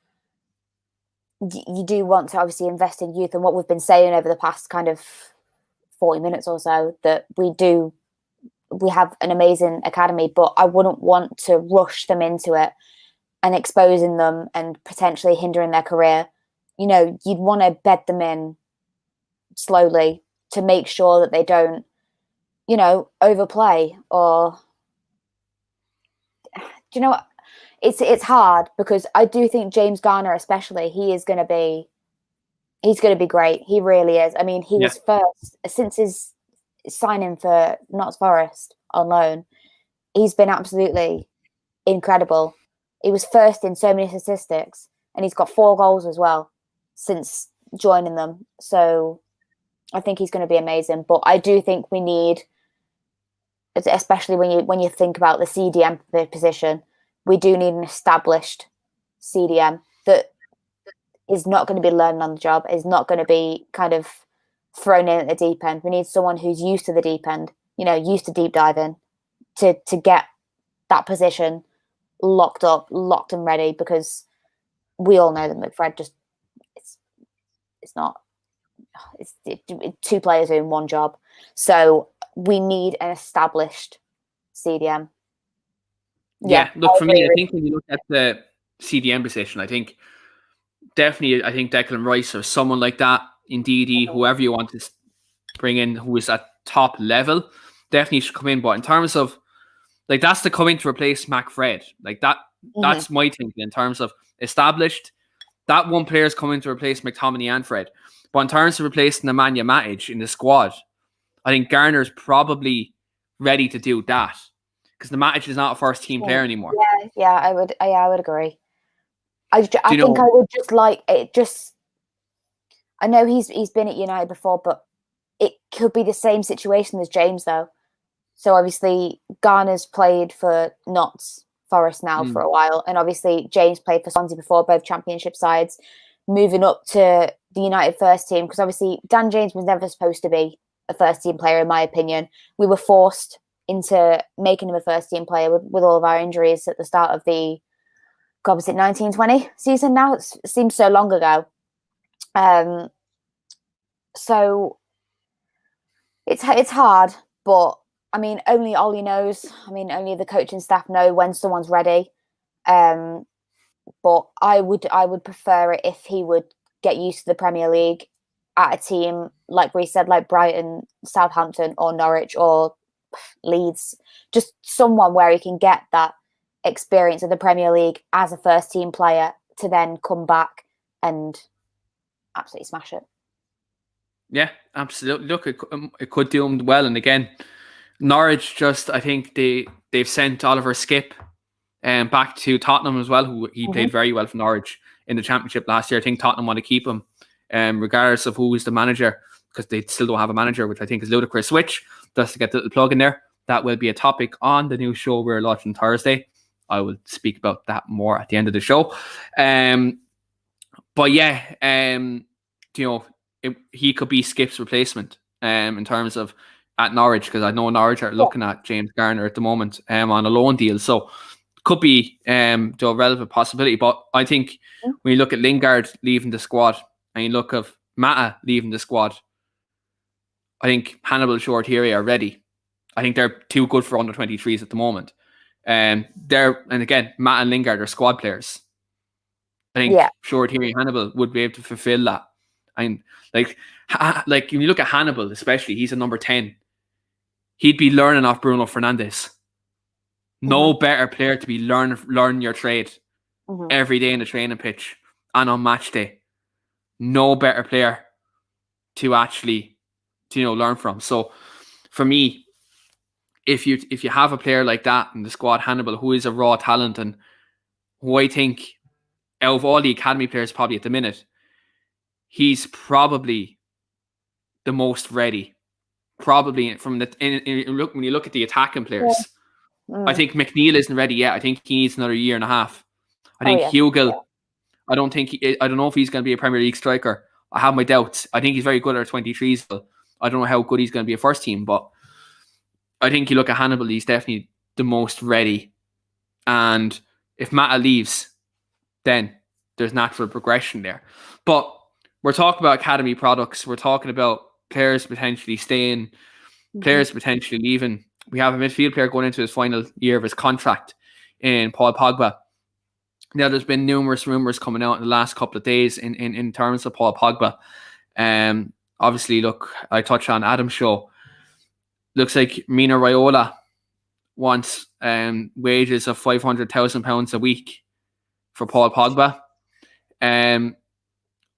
you do want to obviously invest in youth, and what we've been saying over the past kind of 40 minutes or so, that we have an amazing academy, but I wouldn't want to rush them into it and exposing them and potentially hindering their career. You'd want to bed them in slowly to make sure that they don't, overplay or, do you know what? It's hard because I do think James Garner, especially, he's going to be great. He really is. I mean, he was first since his signing for Notts Forest on loan. He's been absolutely incredible. He was first in so many statistics, and he's got 4 goals as well since joining them. So I think he's going to be amazing. But I do think we need, especially when you think about the CDM position, we do need an established CDM that is not going to be learning on the job, is not going to be kind of thrown in at the deep end. We need someone who's used to the deep end, used to deep diving, to get that position locked and ready, because we all know that McFred just it's 2 players doing 1 job. So we need an established CDM. Yeah, look, for me, I think when you look at the CDM position, I think Declan Rice or someone like that, indeed, whoever you want to bring in who is at top level, definitely should come in. But in terms of, like, that's to come in to replace McFred. Like, that's my thinking in terms of established. That one player is coming to replace McTominay and Fred. But in terms of replacing Nemanja Matic in the squad, I think Garner's probably ready to do that, because the Matic is not a first team player anymore. Yeah, I would agree. I think I would just like it. I know he's been at United before, but it could be the same situation as James, though. So obviously Garner's played for Notts Forest now for a while, and obviously James played for Swansea before, both Championship sides, moving up to the United first team, because obviously Dan James was never supposed to be a first team player, in my opinion. We were forced into making him a first team player with all of our injuries at the start of the, God, was it 1920 season now? It seems so long ago. So it's hard, but I mean, only Ollie knows. I mean, only the coaching staff know when someone's ready. But I would prefer it if he would get used to the Premier League at a team, like we said, like Brighton, Southampton, or Norwich, or Leeds. Just someone where he can get that experience of the Premier League as a first team player to then come back and absolutely smash it. Yeah, absolutely. Look, it could do him well. And again, Norwich I think they've sent Oliver Skip back to Tottenham as well, who he played very well for Norwich in the Championship last year. I think Tottenham want to keep him, regardless of who is the manager, because they still don't have a manager, which I think is ludicrous. Which, just to get the plug in there, that will be a topic on the new show we're launching Thursday. I will speak about that more at the end of the show. But yeah, he could be Skip's replacement in terms of at Norwich, because I know Norwich are looking at James Garner at the moment on a loan deal. So could be a relevant possibility. But I think when you look at Lingard leaving the squad and you look at Mata leaving the squad, I think Hannibal Short-Hiri are ready. I think they're too good for under 23s at the moment. And again, Mata and Lingard are squad players. I think Short-Hiri Hannibal would be able to fulfill that. And like when you look at Hannibal, especially, he's a number 10. He'd be learning off Bruno Fernandes. No better player to be learn your trade every day in the training pitch and on match day. No better player to actually learn from. So for me, if you have a player like that in the squad, Hannibal, who is a raw talent and who I think out of all the academy players probably at the minute, he's probably the most ready. Probably from when you look at the attacking players, I think McNeil isn't ready yet. I think he needs another year and a half. I think Hugill, I don't know if he's going to be a Premier League striker. I have my doubts. I think he's very good at 23s, but I don't know how good he's going to be a first team. But I think you look at Hannibal, he's definitely the most ready. And if Mata leaves, then there's natural progression there. But we're talking about academy products. We're talking about players potentially staying, players potentially leaving. We have a midfield player going into his final year of his contract in Paul Pogba. Now, there's been numerous rumours coming out in the last couple of days in terms of Paul Pogba. Obviously, look, I touched on Adam's show. Looks like Mina Raiola wants wages of £500,000 a week for Paul Pogba.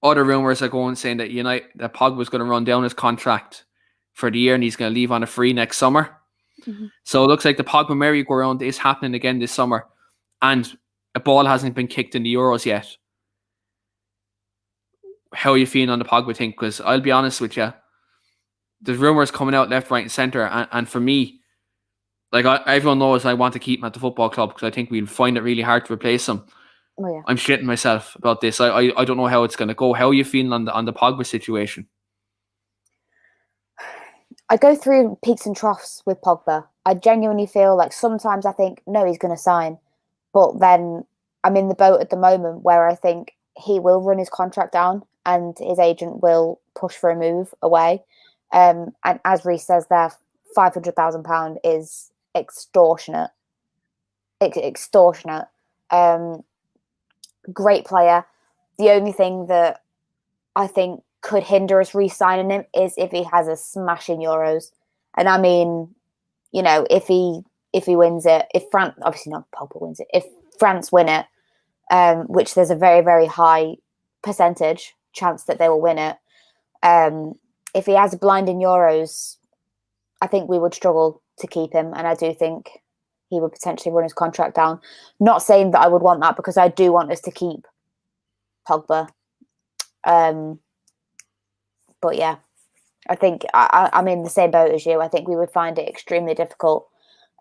Other rumours are going saying that that Pogba's going to run down his contract for the year and he's going to leave on a free next summer. So it looks like the Pogba merry-go-round is happening again this summer, and a ball hasn't been kicked in the Euros yet. How are you feeling on the Pogba thing? Because I'll be honest with you, there's rumours coming out left, right, and centre, and for me, everyone knows I want to keep him at the football club because I think we'll find it really hard to replace him. I'm shitting myself about this. I don't know how it's going to go. How are you feeling on the Pogba situation? I go through peaks and troughs with Pogba. I genuinely feel like sometimes I think, no, he's going to sign. But then I'm in the boat at the moment where I think he will run his contract down and his agent will push for a move away. And as Rhys says there, £500,000 is extortionate. Extortionate. Great player. The only thing that I think could hinder us re-signing him is if he has a smashing Euros. And I mean, if he wins it, if France, obviously not Pogba wins it, if France win it, which there's a very, very high percentage chance that they will win it, if he has a blinding Euros, I think we would struggle to keep him. And I do think he would potentially run his contract down. Not saying that I would want that, because I do want us to keep Pogba. But yeah, I think I'm in the same boat as you. I think we would find it extremely difficult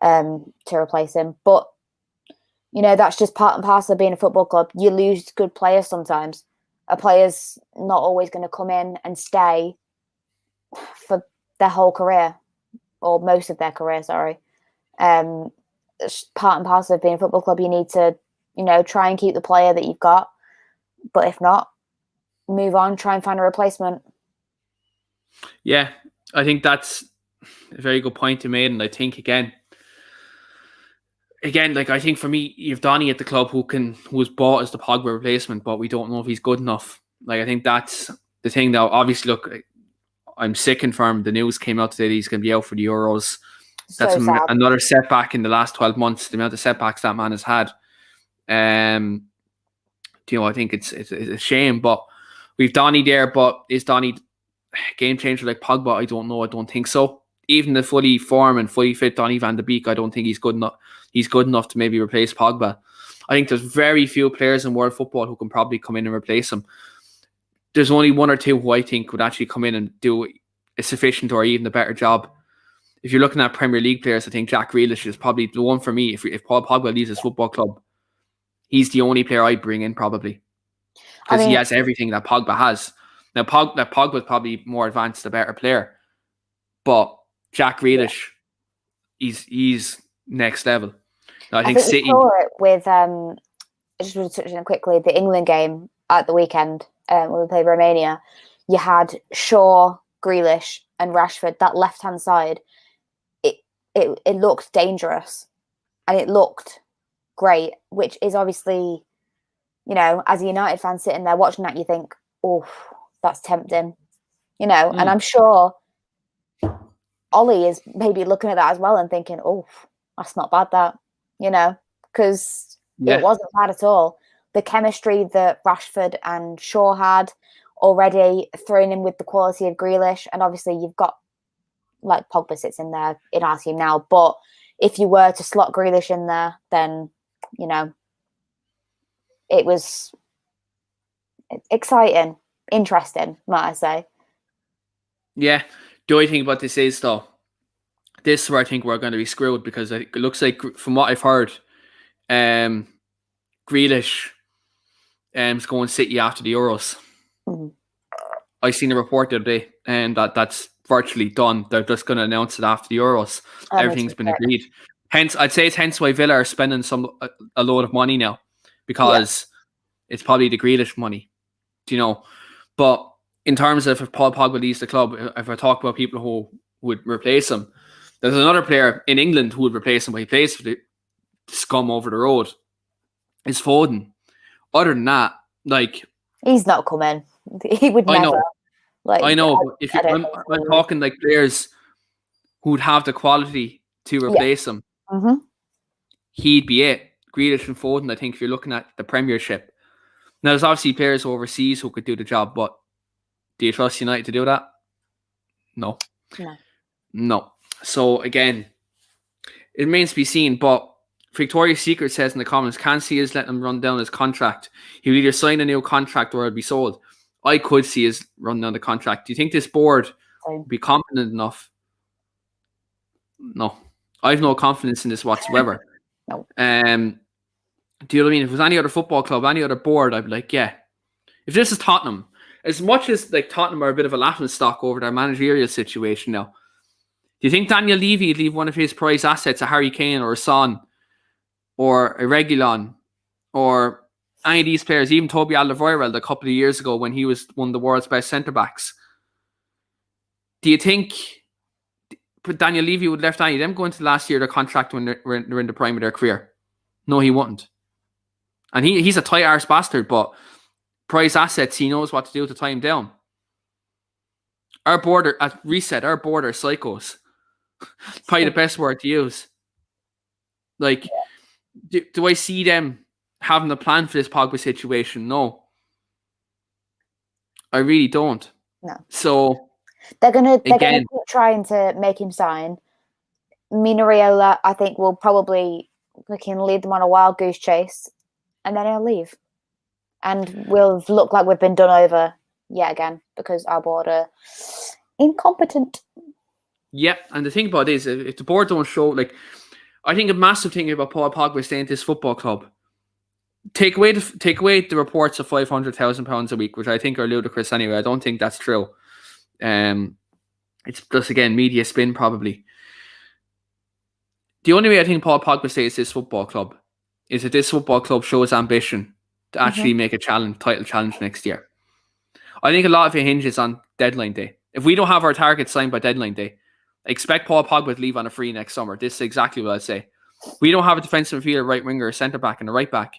to replace him. But, that's just part and parcel of being a football club. You lose good players sometimes. A player's not always going to come in and stay for their whole career, or most of their career, sorry. It's part and parcel of being a football club. You need to, try and keep the player that you've got. But if not, move on, try and find a replacement. Yeah, I think that's a very good point you made. And I think, again, I think for me, you've Donny at the club who was bought as the Pogba replacement, but we don't know if he's good enough. I think that's the thing now. Obviously, look, I'm sick and firm. The news came out today that he's going to be out for the Euros. That's So sad. another setback in the last 12 months. The amount of setbacks that man has had. I think it's a shame. But we've Donny there. But is Donny game changer like Pogba? I don't know. I don't think so. Even the fully form and fully fit Donny van de Beek, I don't think he's good enough. He's good enough to maybe replace Pogba. I think there's very few players in world football who can probably come in and replace him. There's only one or two who I think would actually come in and do a sufficient or even a better job. If you're looking at Premier League players, I think Jack Grealish is probably the one for me. If Paul Pogba leaves his football club, he's the only player I'd bring in probably. Because he has everything that Pogba has. Now, Pogba's probably more advanced, a better player. But Jack Grealish, he's next level. Now, I think City... we saw it with, just to touch on it quickly, the England game at the weekend when we played Romania. You had Shaw, Grealish and Rashford, that left-hand side. It looked dangerous and it looked great, which is obviously, as a United fan sitting there watching that, you think, oh, that's tempting, and I'm sure Ollie is maybe looking at that as well and thinking, oh, that's not bad, that, because it wasn't bad at all. The chemistry that Rashford and Shaw had already, thrown in with the quality of Grealish, and obviously you've got, like, Pogba sits in there in our team now, but if you were to slot Grealish in there, then, it was exciting, interesting, might I say. Yeah. The only thing about this is, though, this is where I think we're going to be screwed, because it looks like, from what I've heard, Grealish is going City after the Euros. Mm-hmm. I seen a report the other day, and that's virtually done. They're just going to announce it after the Euros. Everything's been agreed. Hence, I'd say it's why Villa are spending a load of money now, because it's probably the Grealish money, But in terms of if Paul Pogba leaves the club, if I talk about people who would replace him, there's another player in England who would replace him, but he plays for the scum over the road. It's Foden. Other than that, like, he's not coming. He would never. I know. I know. But if I'm talking like players who would have the quality to replace him, he'd be it. Grealish and Foden, I think, if you're looking at the Premiership. Now, there's obviously players overseas who could do the job, but do you trust United to do that? No. So, again, it remains to be seen, but Victoria's Secret says in the comments, can't see us letting him run down his contract. He will either sign a new contract or it'll be sold. I could see us run down the contract. Do you think this board will be confident enough? No. I have no confidence in this whatsoever. No. Do you know what I mean? If it was any other football club, any other board, I'd be like, yeah. If this is Tottenham, as much as like Tottenham are a bit of a laughing stock over their managerial situation now, do you think Daniel Levy would leave one of his prized assets, a Harry Kane or a Son or a Reguilon or any of these players, even Toby Alderweireld a couple of years ago when he was one of the world's best centre-backs? Do you think Daniel Levy would left any of them go into the last year of their contract when they're in the prime of their career? No, he wouldn't. And he's a tight-arse bastard, but prize assets, he knows what to do to tie him down. Our board are psychos. Probably the best word to use. Like, do I see them having a plan for this Pogba situation? No. I really don't. No. So they're gonna keep trying to make him sign. Mino Raiola, I think, will probably lead them on a wild goose chase, and then he'll leave. And we'll look like we've been done over yet again because our board are incompetent. Yeah, and the thing about it is, if the board don't show, like, I think a massive thing about Paul Pogba staying at this football club, take away the reports of £500,000 a week, which I think are ludicrous anyway. I don't think that's true. It's just, again, media spin probably. The only way I think Paul Pogba stays at this football club is that this football club shows ambition to actually make a title challenge next year. I think a lot of it hinges on deadline day. If we don't have our targets signed by deadline day, expect Paul Pogba to leave on a free next summer. This is exactly what I'd say. We don't have a defensive midfielder, right winger, a centre back, and a right back.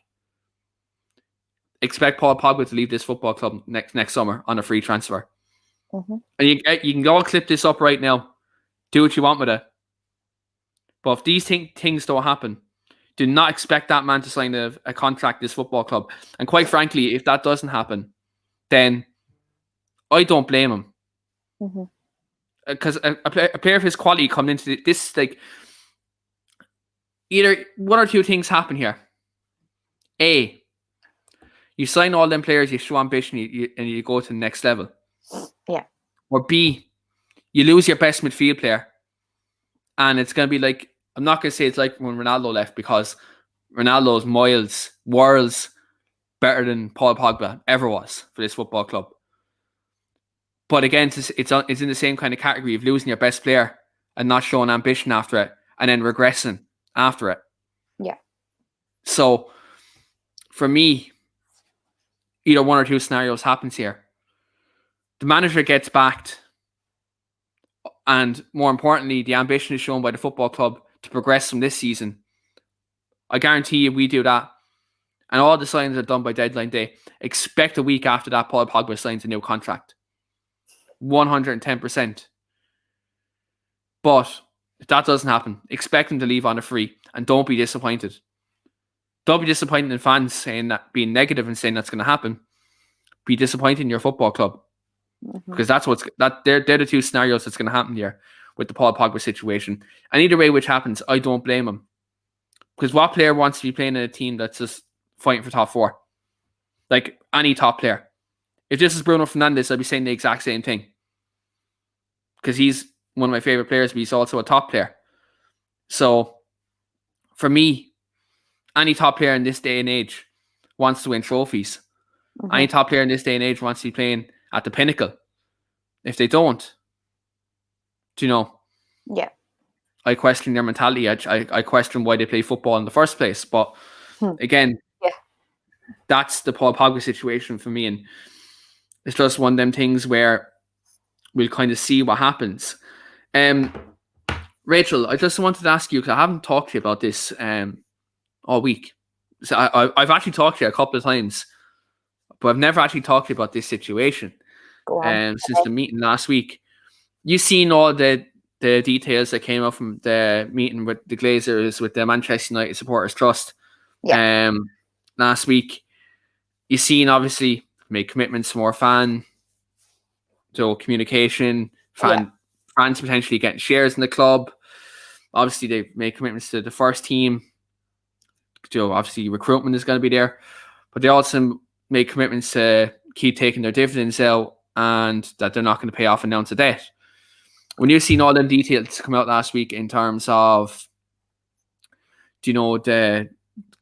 Expect Paul Pogba to leave this football club next summer on a free transfer. And you can all clip this up right now. Do what you want with it. But if these things don't happen, do not expect that man to sign a contract at this football club. And quite frankly, if that doesn't happen, then I don't blame him. Because a player of his quality coming into this, like, either one or two things happen here. A, you sign all them players, you show ambition, and you go to the next level. Yeah. Or B, you lose your best midfield player. And it's going to be like, I'm not going to say it's like when Ronaldo left, because Ronaldo's miles, worlds better than Paul Pogba ever was for this football club. But again, it's in the same kind of category of losing your best player and not showing ambition after it, and then regressing after it. Yeah. So, for me, either one or two scenarios happens here. The manager gets backed, and more importantly, the ambition is shown by the football club to progress from this season. I guarantee you, we do that, and all the signings are done by deadline day. Expect a week after that, Paul Pogba signs a new contract. 110%. But if that doesn't happen, expect him to leave on a free, and don't be disappointed. Don't be disappointed in fans saying that, being negative and saying that's going to happen. Be disappointed in your football club, because they're the two scenarios that's going to happen here with the Paul Pogba situation. And either way which happens, I don't blame him, because what player wants to be playing in a team that's just fighting for top four? Like any top player. If this is Bruno Fernandes, I'd be saying the exact same thing, because he's one of my favorite players, but he's also a top player. So for me, any top player in this day and age wants to win trophies. Any top player in this day and age wants to be playing at the pinnacle. If they don't, do you know? Yeah. I question their mentality. I question why they play football in the first place. But again, that's the Paul Pogba situation for me. And it's just one of them things where we'll kind of see what happens. Rachel, I just wanted to ask you, because I haven't talked to you about this all week. So I've actually talked to you a couple of times, but I've never actually talked to you about this situation since the meeting last week. You've seen all the details that came up from the meeting with the Glazers, with the Manchester United Supporters Trust last week. You've seen, obviously, made commitments to more communication, fans potentially getting shares in the club. Obviously, they've made commitments to the first team. Obviously, recruitment is going to be there. But they also made commitments to keep taking their dividends out, and that they're not going to pay off an ounce of debt. When you've seen all them details come out last week in terms of, the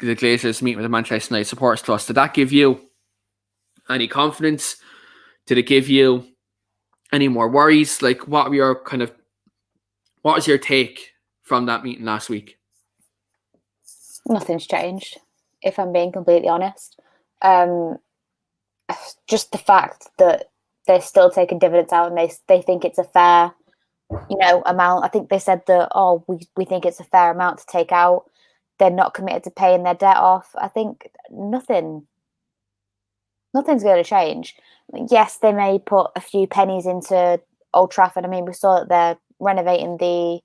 Glazers meeting with the Manchester United Supporters Trust, did that give you any confidence? Did it give you any more worries? Like, what was your take from that meeting last week? Nothing's changed, if I'm being completely honest. Just the fact that they're still taking dividends out, and they think it's a fair, amount. I think they said that, we think it's a fair amount to take out. They're not committed to paying their debt off. I think nothing's going to change. Yes, they may put a few pennies into Old Trafford. I mean, we saw that they're renovating the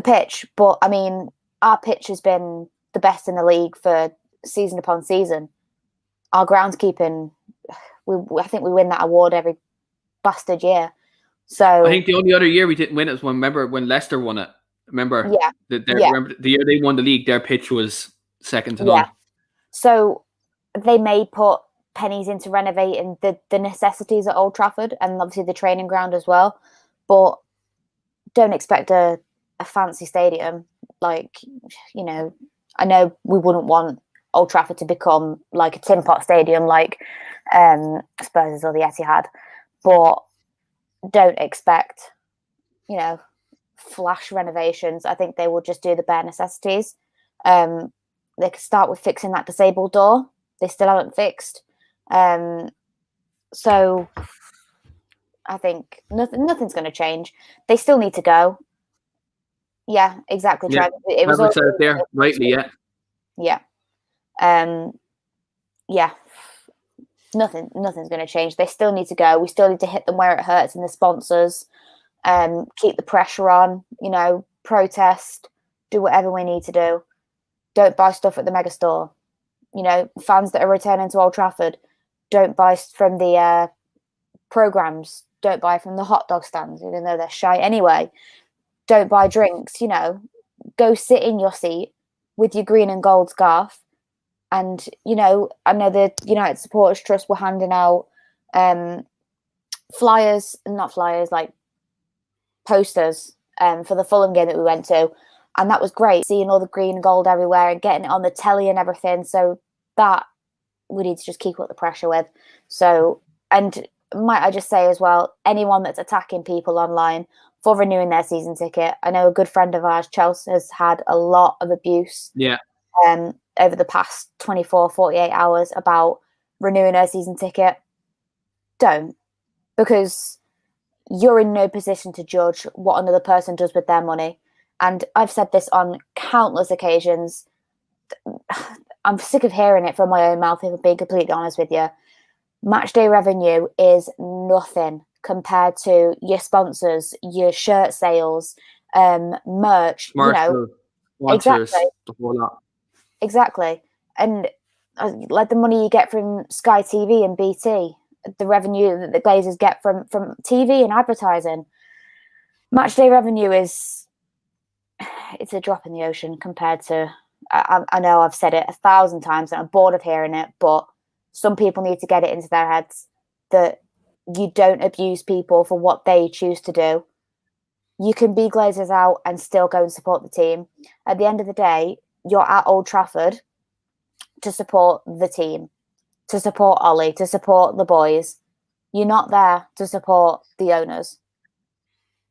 pitch, but I mean, our pitch has been the best in the league for season upon season. Our groundskeeping, I think we win that award every bastard year. So I think the only other year we didn't win it was when Leicester won it. Remember? Remember the year they won the league, their pitch was second to none. So they may put pennies into renovating the necessities at Old Trafford, and obviously the training ground as well. But don't expect a fancy stadium. Like, I know we wouldn't want Old Trafford to become like a tin pot stadium like Spurs or the Etihad, but don't expect, flash renovations. I think they will just do the bare necessities. They could start with fixing that disabled door. They still haven't fixed. So I think nothing's going to change. They still need to go. Yeah, exactly. Yeah. It was all there rightly. Yeah. Nothing's going to change. They still need to go. We still need to hit them where it hurts in the sponsors. Keep the pressure on. Protest. do whatever we need to do. Don't buy stuff at the mega store. You know, fans that are returning to Old Trafford, don't buy from the programs. Don't buy from the hot dog stands, even though they're shy anyway. Don't buy drinks. You know, go sit in your seat with your green and gold scarf. And, you know, I know the United Supporters Trust were handing out flyers, not flyers, like posters for the Fulham game that we went to. And that was great, seeing all the green and gold everywhere and getting it on the telly and everything. So that we need to just keep up the pressure with. So, and might I just say as well, anyone that's attacking people online for renewing their season ticket. I know a good friend of ours, Chelsea, has had a lot of abuse over the past 24, 48 hours about renewing her season ticket. Don't. Because you're in no position to judge what another person does with their money. And I've said this on countless occasions. I'm sick of hearing it from my own mouth, if I'm being completely honest with you. Matchday revenue is nothing compared to your sponsors, your shirt sales, merch, you know. Sponsors, exactly. The whole lot. Exactly. And like the money you get from Sky TV and BT, the revenue that the Glazers get from TV and advertising. Matchday revenue it's a drop in the ocean compared to, I know I've said it 1,000 times and I'm bored of hearing it, but some people need to get it into their heads that you don't abuse people for what they choose to do. You can be Glazers out and still go and support the team. At the end of the day, you're at Old Trafford to support the team, to support Ollie, to support the boys. You're not there to support the owners.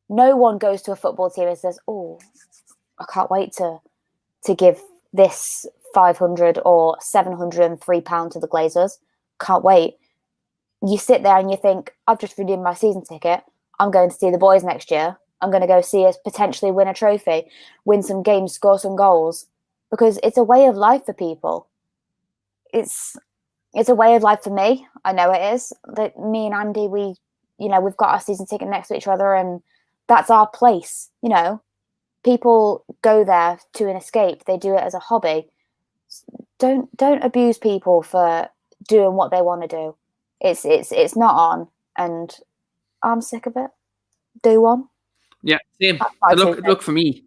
No one goes to a football team and says, oh, I can't wait to give this £500 or £703 to the Glazers. Can't wait. You sit there and you think, I've just renewed my season ticket. I'm going to see the boys next year. I'm going to go see us potentially win a trophy, win some games, score some goals, because it's a way of life for people. It's a way of life for me. I know it is. That me and Andy, we've got our season ticket next to each other, and that's our place. You know, people go there to an escape. They do it as a hobby. Don't abuse people for doing what they want to do. It's not on, and I'm sick of it. Do one. Yeah, same. Look for me.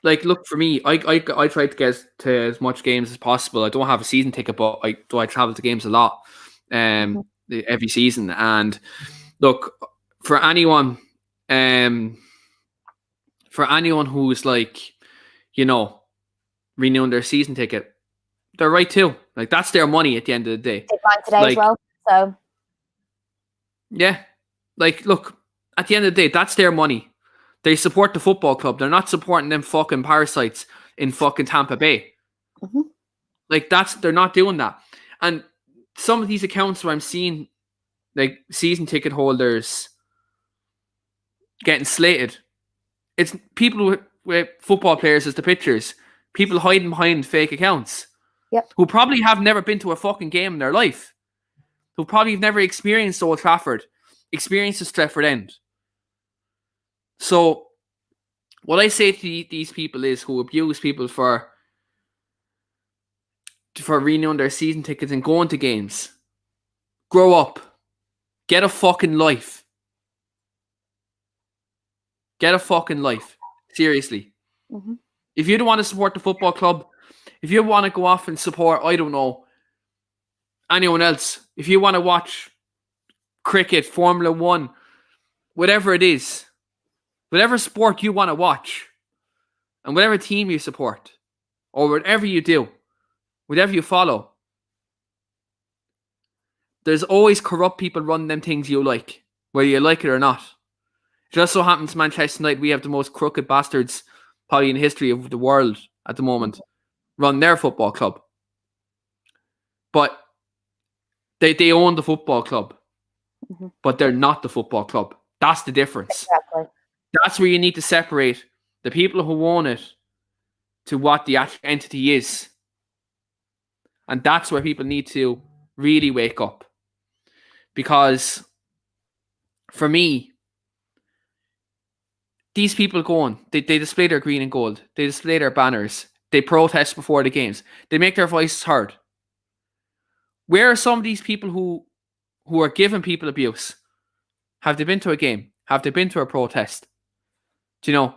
Look for me. I try to get to as much games as possible. I don't have a season ticket, but I travel to games a lot, every season. And look, for anyone who's like, you know, renewing their season ticket, they're right too. Like, that's their money at the end of the day. Did mine today as well. So yeah, like, look, at the end of the day, that's their money. They support the football club. They're not supporting them fucking parasites in fucking Tampa Bay. Mm-hmm. Like, they're not doing that. And some of these accounts where I'm seeing like season ticket holders getting slated, it's people with football players as the pictures. People hiding behind fake accounts. Yep. Who probably have never been to a fucking game in their life. Who probably have never experienced Old Trafford, experienced the Stretford End. So, what I say to these people is who abuse people for renewing their season tickets and going to games. Grow up. Get a fucking life. Get a fucking life. Seriously. Mm-hmm. If you don't want to support the football club, if you want to go off and support, I don't know, anyone else, if you want to watch cricket, Formula 1, whatever it is, whatever sport you want to watch, and whatever team you support, or whatever you do, whatever you follow, there's always corrupt people running them things you like, whether you like it or not. It just so happens Manchester United, we have the most crooked bastards probably in the history of the world at the moment, run their football club. But they own the football club, but they're not the football club. That's the difference. Exactly. That's where you need to separate the people who own it to what the actual entity is. And that's where people need to really wake up. Because for me, these people go on, they display their green and gold, they display their banners, they protest before the games, they make their voices heard. Where are some of these people who are giving people abuse? Have they been to a game? Have they been to a protest? Do you know?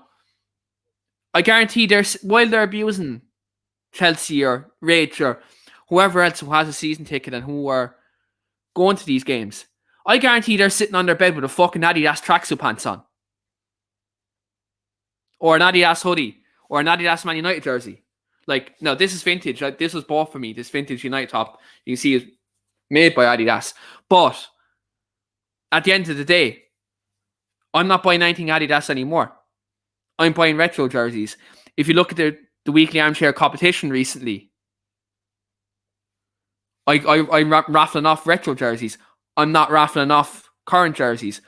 I guarantee while they're abusing Chelsea or Rach or whoever else who has a season ticket and who are going to these games, I guarantee they're sitting on their bed with a fucking Adidas tracksuit pants on. Or an Adidas hoodie. Or an Adidas Man United jersey. Like, no, this is vintage. Like, this was bought for me. This vintage United top. You can see it's made by Adidas. But at the end of the day, I'm not buying anything Adidas anymore. I'm buying retro jerseys. If you look at the weekly armchair competition recently, I'm raffling off retro jerseys. I'm not raffling off current jerseys.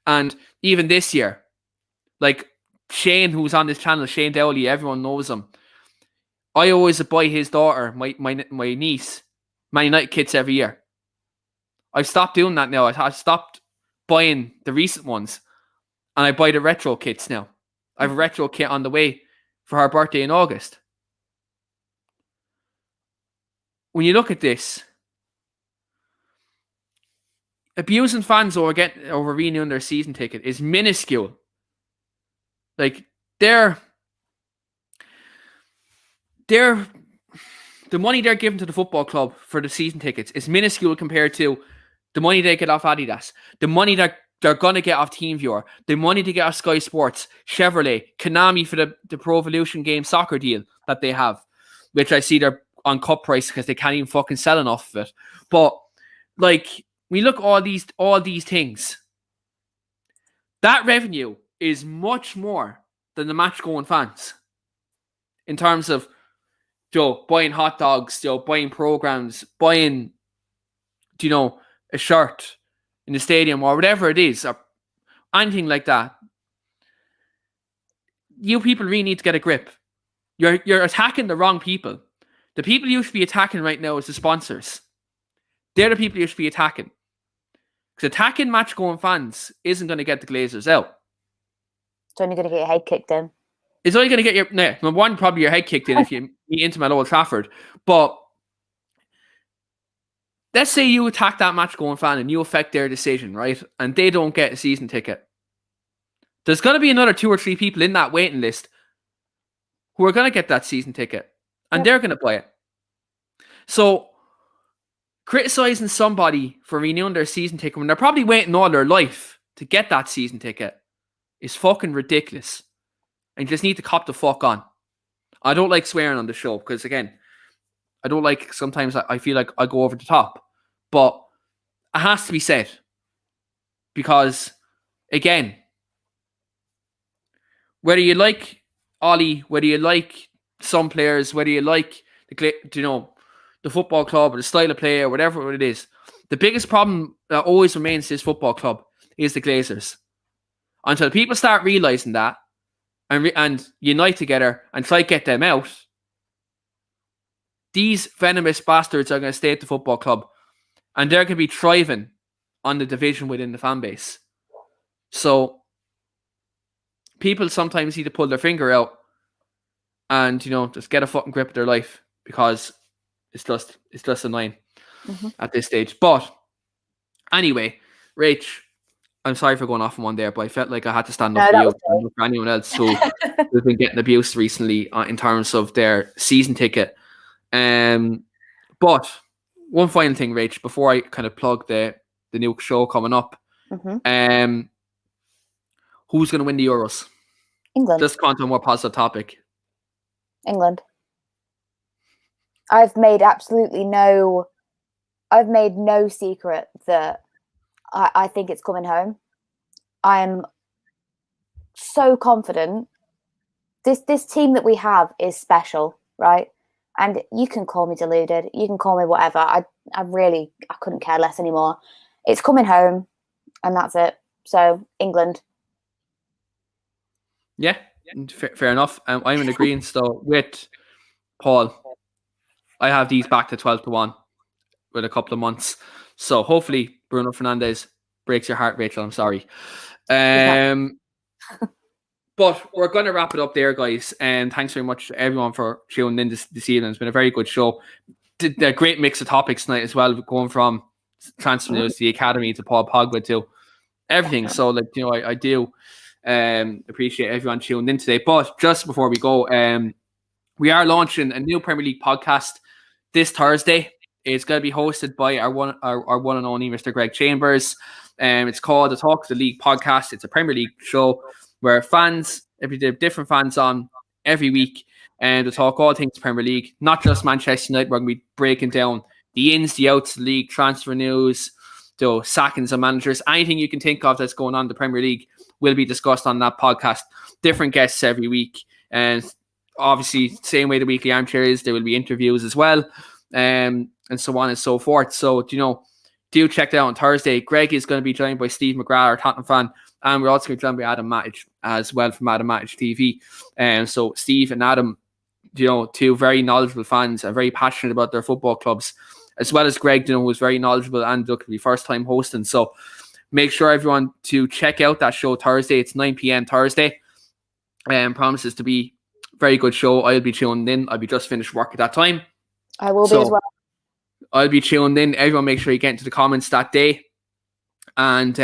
And even this year, like Shane, who's on this channel, Shane Dowley, everyone knows him. I always buy his daughter, my niece, Man United kits every year. I've stopped doing that now. I've stopped buying the recent ones. And I buy the retro kits now. I have a retro kit on the way for her birthday in August. When you look at this, abusing fans over renewing their season ticket is minuscule. Like, the money they're giving to the football club for the season tickets is minuscule compared to the money they get off Adidas, the money that they're going to get off TeamViewer, the money they get off Sky Sports, Chevrolet, Konami for the Pro Evolution Game soccer deal that they have, which I see they're on cut price because they can't even fucking sell enough of it. But, like, we look at all these things. That revenue is much more than the match-going fans. In terms of, buying hot dogs, buying programs, buying, a shirt in the stadium or whatever it is, or anything like that. You people really need to get a grip. You're attacking the wrong people. The people you should be attacking right now is the sponsors. They're the people you should be attacking. Because attacking match-going fans isn't going to get the Glazers out. It's only going to get your head kicked in. It's only going to get probably your head kicked in if you meet into at Old Trafford. But let's say you attack that match-going fan and you affect their decision, right? And they don't get a season ticket. There's going to be another 2 or 3 people in that waiting list who are going to get that season ticket. And they're going to buy it. So, criticizing somebody for renewing their season ticket when they're probably waiting all their life to get that season ticket is fucking ridiculous. And you just need to cop the fuck on. I don't like swearing on the show because, again, I don't like, sometimes I feel like I go over the top. But it has to be said. Because, again, whether you like Ollie, whether you like some players, whether you like the football club or the style of play or whatever it is, the biggest problem that always remains this football club is the Glazers. Until people start realising that and unite together and try to get them out, these venomous bastards are going to stay at the football club and they're going to be thriving on the division within the fan base. So people sometimes need to pull their finger out and, just get a fucking grip of their life because it's just annoying at this stage. But anyway, Rach, I'm sorry for going off on one there, but I felt like I had to stand up for you and for anyone else who's been getting abused recently in terms of their season ticket. But one final thing, Rach, before I kind of plug the new show coming up, who's going to win the Euros? England. Just on to a more positive topic. England. I've made no secret that I think it's coming home. I'm so confident. This team that we have is special, right? And you can call me deluded. You can call me whatever. I couldn't care less anymore. It's coming home, and that's it. So, England. Yeah, fair enough. I'm in agreement though with Paul. I have these back to 12-1 with a couple of months. So hopefully Bruno Fernandes breaks your heart, Rachel. I'm sorry. But we're going to wrap it up there, guys. And thanks very much to everyone for tuning in this evening. It's been a very good show. A great mix of topics tonight as well, going from transfer news to the academy to Paul Pogba to everything. So, like, you know, I do appreciate everyone tuning in today. But just before we go, we are launching a new Premier League podcast this Thursday. It's going to be hosted by our one and only Mr. Greg Chambers. It's called the Talk of the League podcast. It's a Premier League show where different fans on every week, and to talk all things Premier League, not just Manchester United. We're going to be breaking down the ins, the outs of the league, transfer news, the sackings of managers, anything you can think of that's going on in the Premier League will be discussed on that podcast. Different guests every week, and obviously, same way the weekly armchair is, there will be interviews as well, and so on and so forth. So, you know, do check that out on Thursday. Greg is going to be joined by Steve McGrath, our Tottenham fan, and we're also going to be joined by Adam Matic as well from Adam Matic TV. And so Steve and Adam, you know, two very knowledgeable fans and very passionate about their football clubs, as well as Greg, you know, who's very knowledgeable and look to be first time hosting. So make sure everyone to check out that show Thursday. It's 9 p.m. Thursday, and promises to be a very good show. I'll be tuning in. I'll be just finished work at that time. I will be as well. I'll be tuned in. Everyone make sure you get into the comments that day and,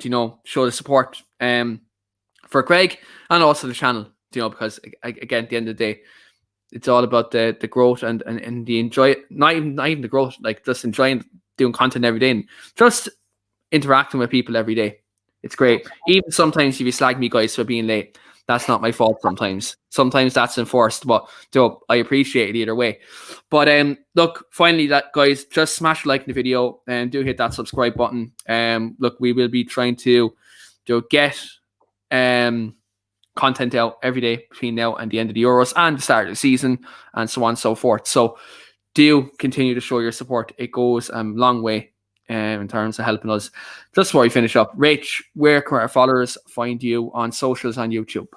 you know, show the support for Greg and also the channel, you know, because, again, at the end of the day, it's all about the growth and the enjoy, not even the growth, like just enjoying doing content every day and just interacting with people every day. It's great. Even sometimes if you slag me, guys, for being late, that's not my fault sometimes. Sometimes that's enforced, but I appreciate it either way. But look, finally, that guys, just smash like the video and do hit that subscribe button. Look, we will be trying to get content out every day between now and the end of the Euros and the start of the season and so on and so forth. So do continue to show your support. It goes a long way in terms of helping us. Just before we finish up, Rach, where can our followers find you on socials on YouTube?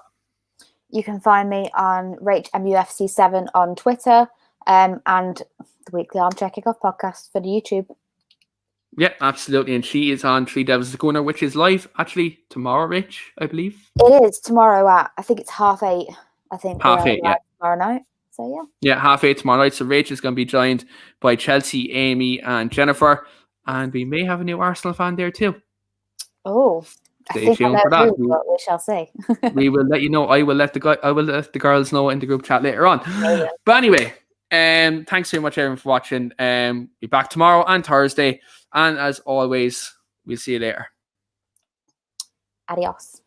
You can find me on Rach MUFC7 on Twitter and the Weekly Armchair Kickoff podcast for the YouTube. Yeah, absolutely. And she is on Three Devils the Corner, which is live actually tomorrow, Rach, I believe. It is tomorrow at, I think it's 8:30. I think 8:30, yeah. Tomorrow night. So yeah. Yeah, 8:30 tomorrow night. So Rach is going to be joined by Chelsea, Amy, and Jennifer. And we may have a new Arsenal fan there too. Oh, stay tuned for that. We shall see. We will let you know. I will let the girls know in the group chat later on. Yeah. But anyway, thanks very much everyone for watching. Be back tomorrow and Thursday. And as always, we'll see you later. Adios.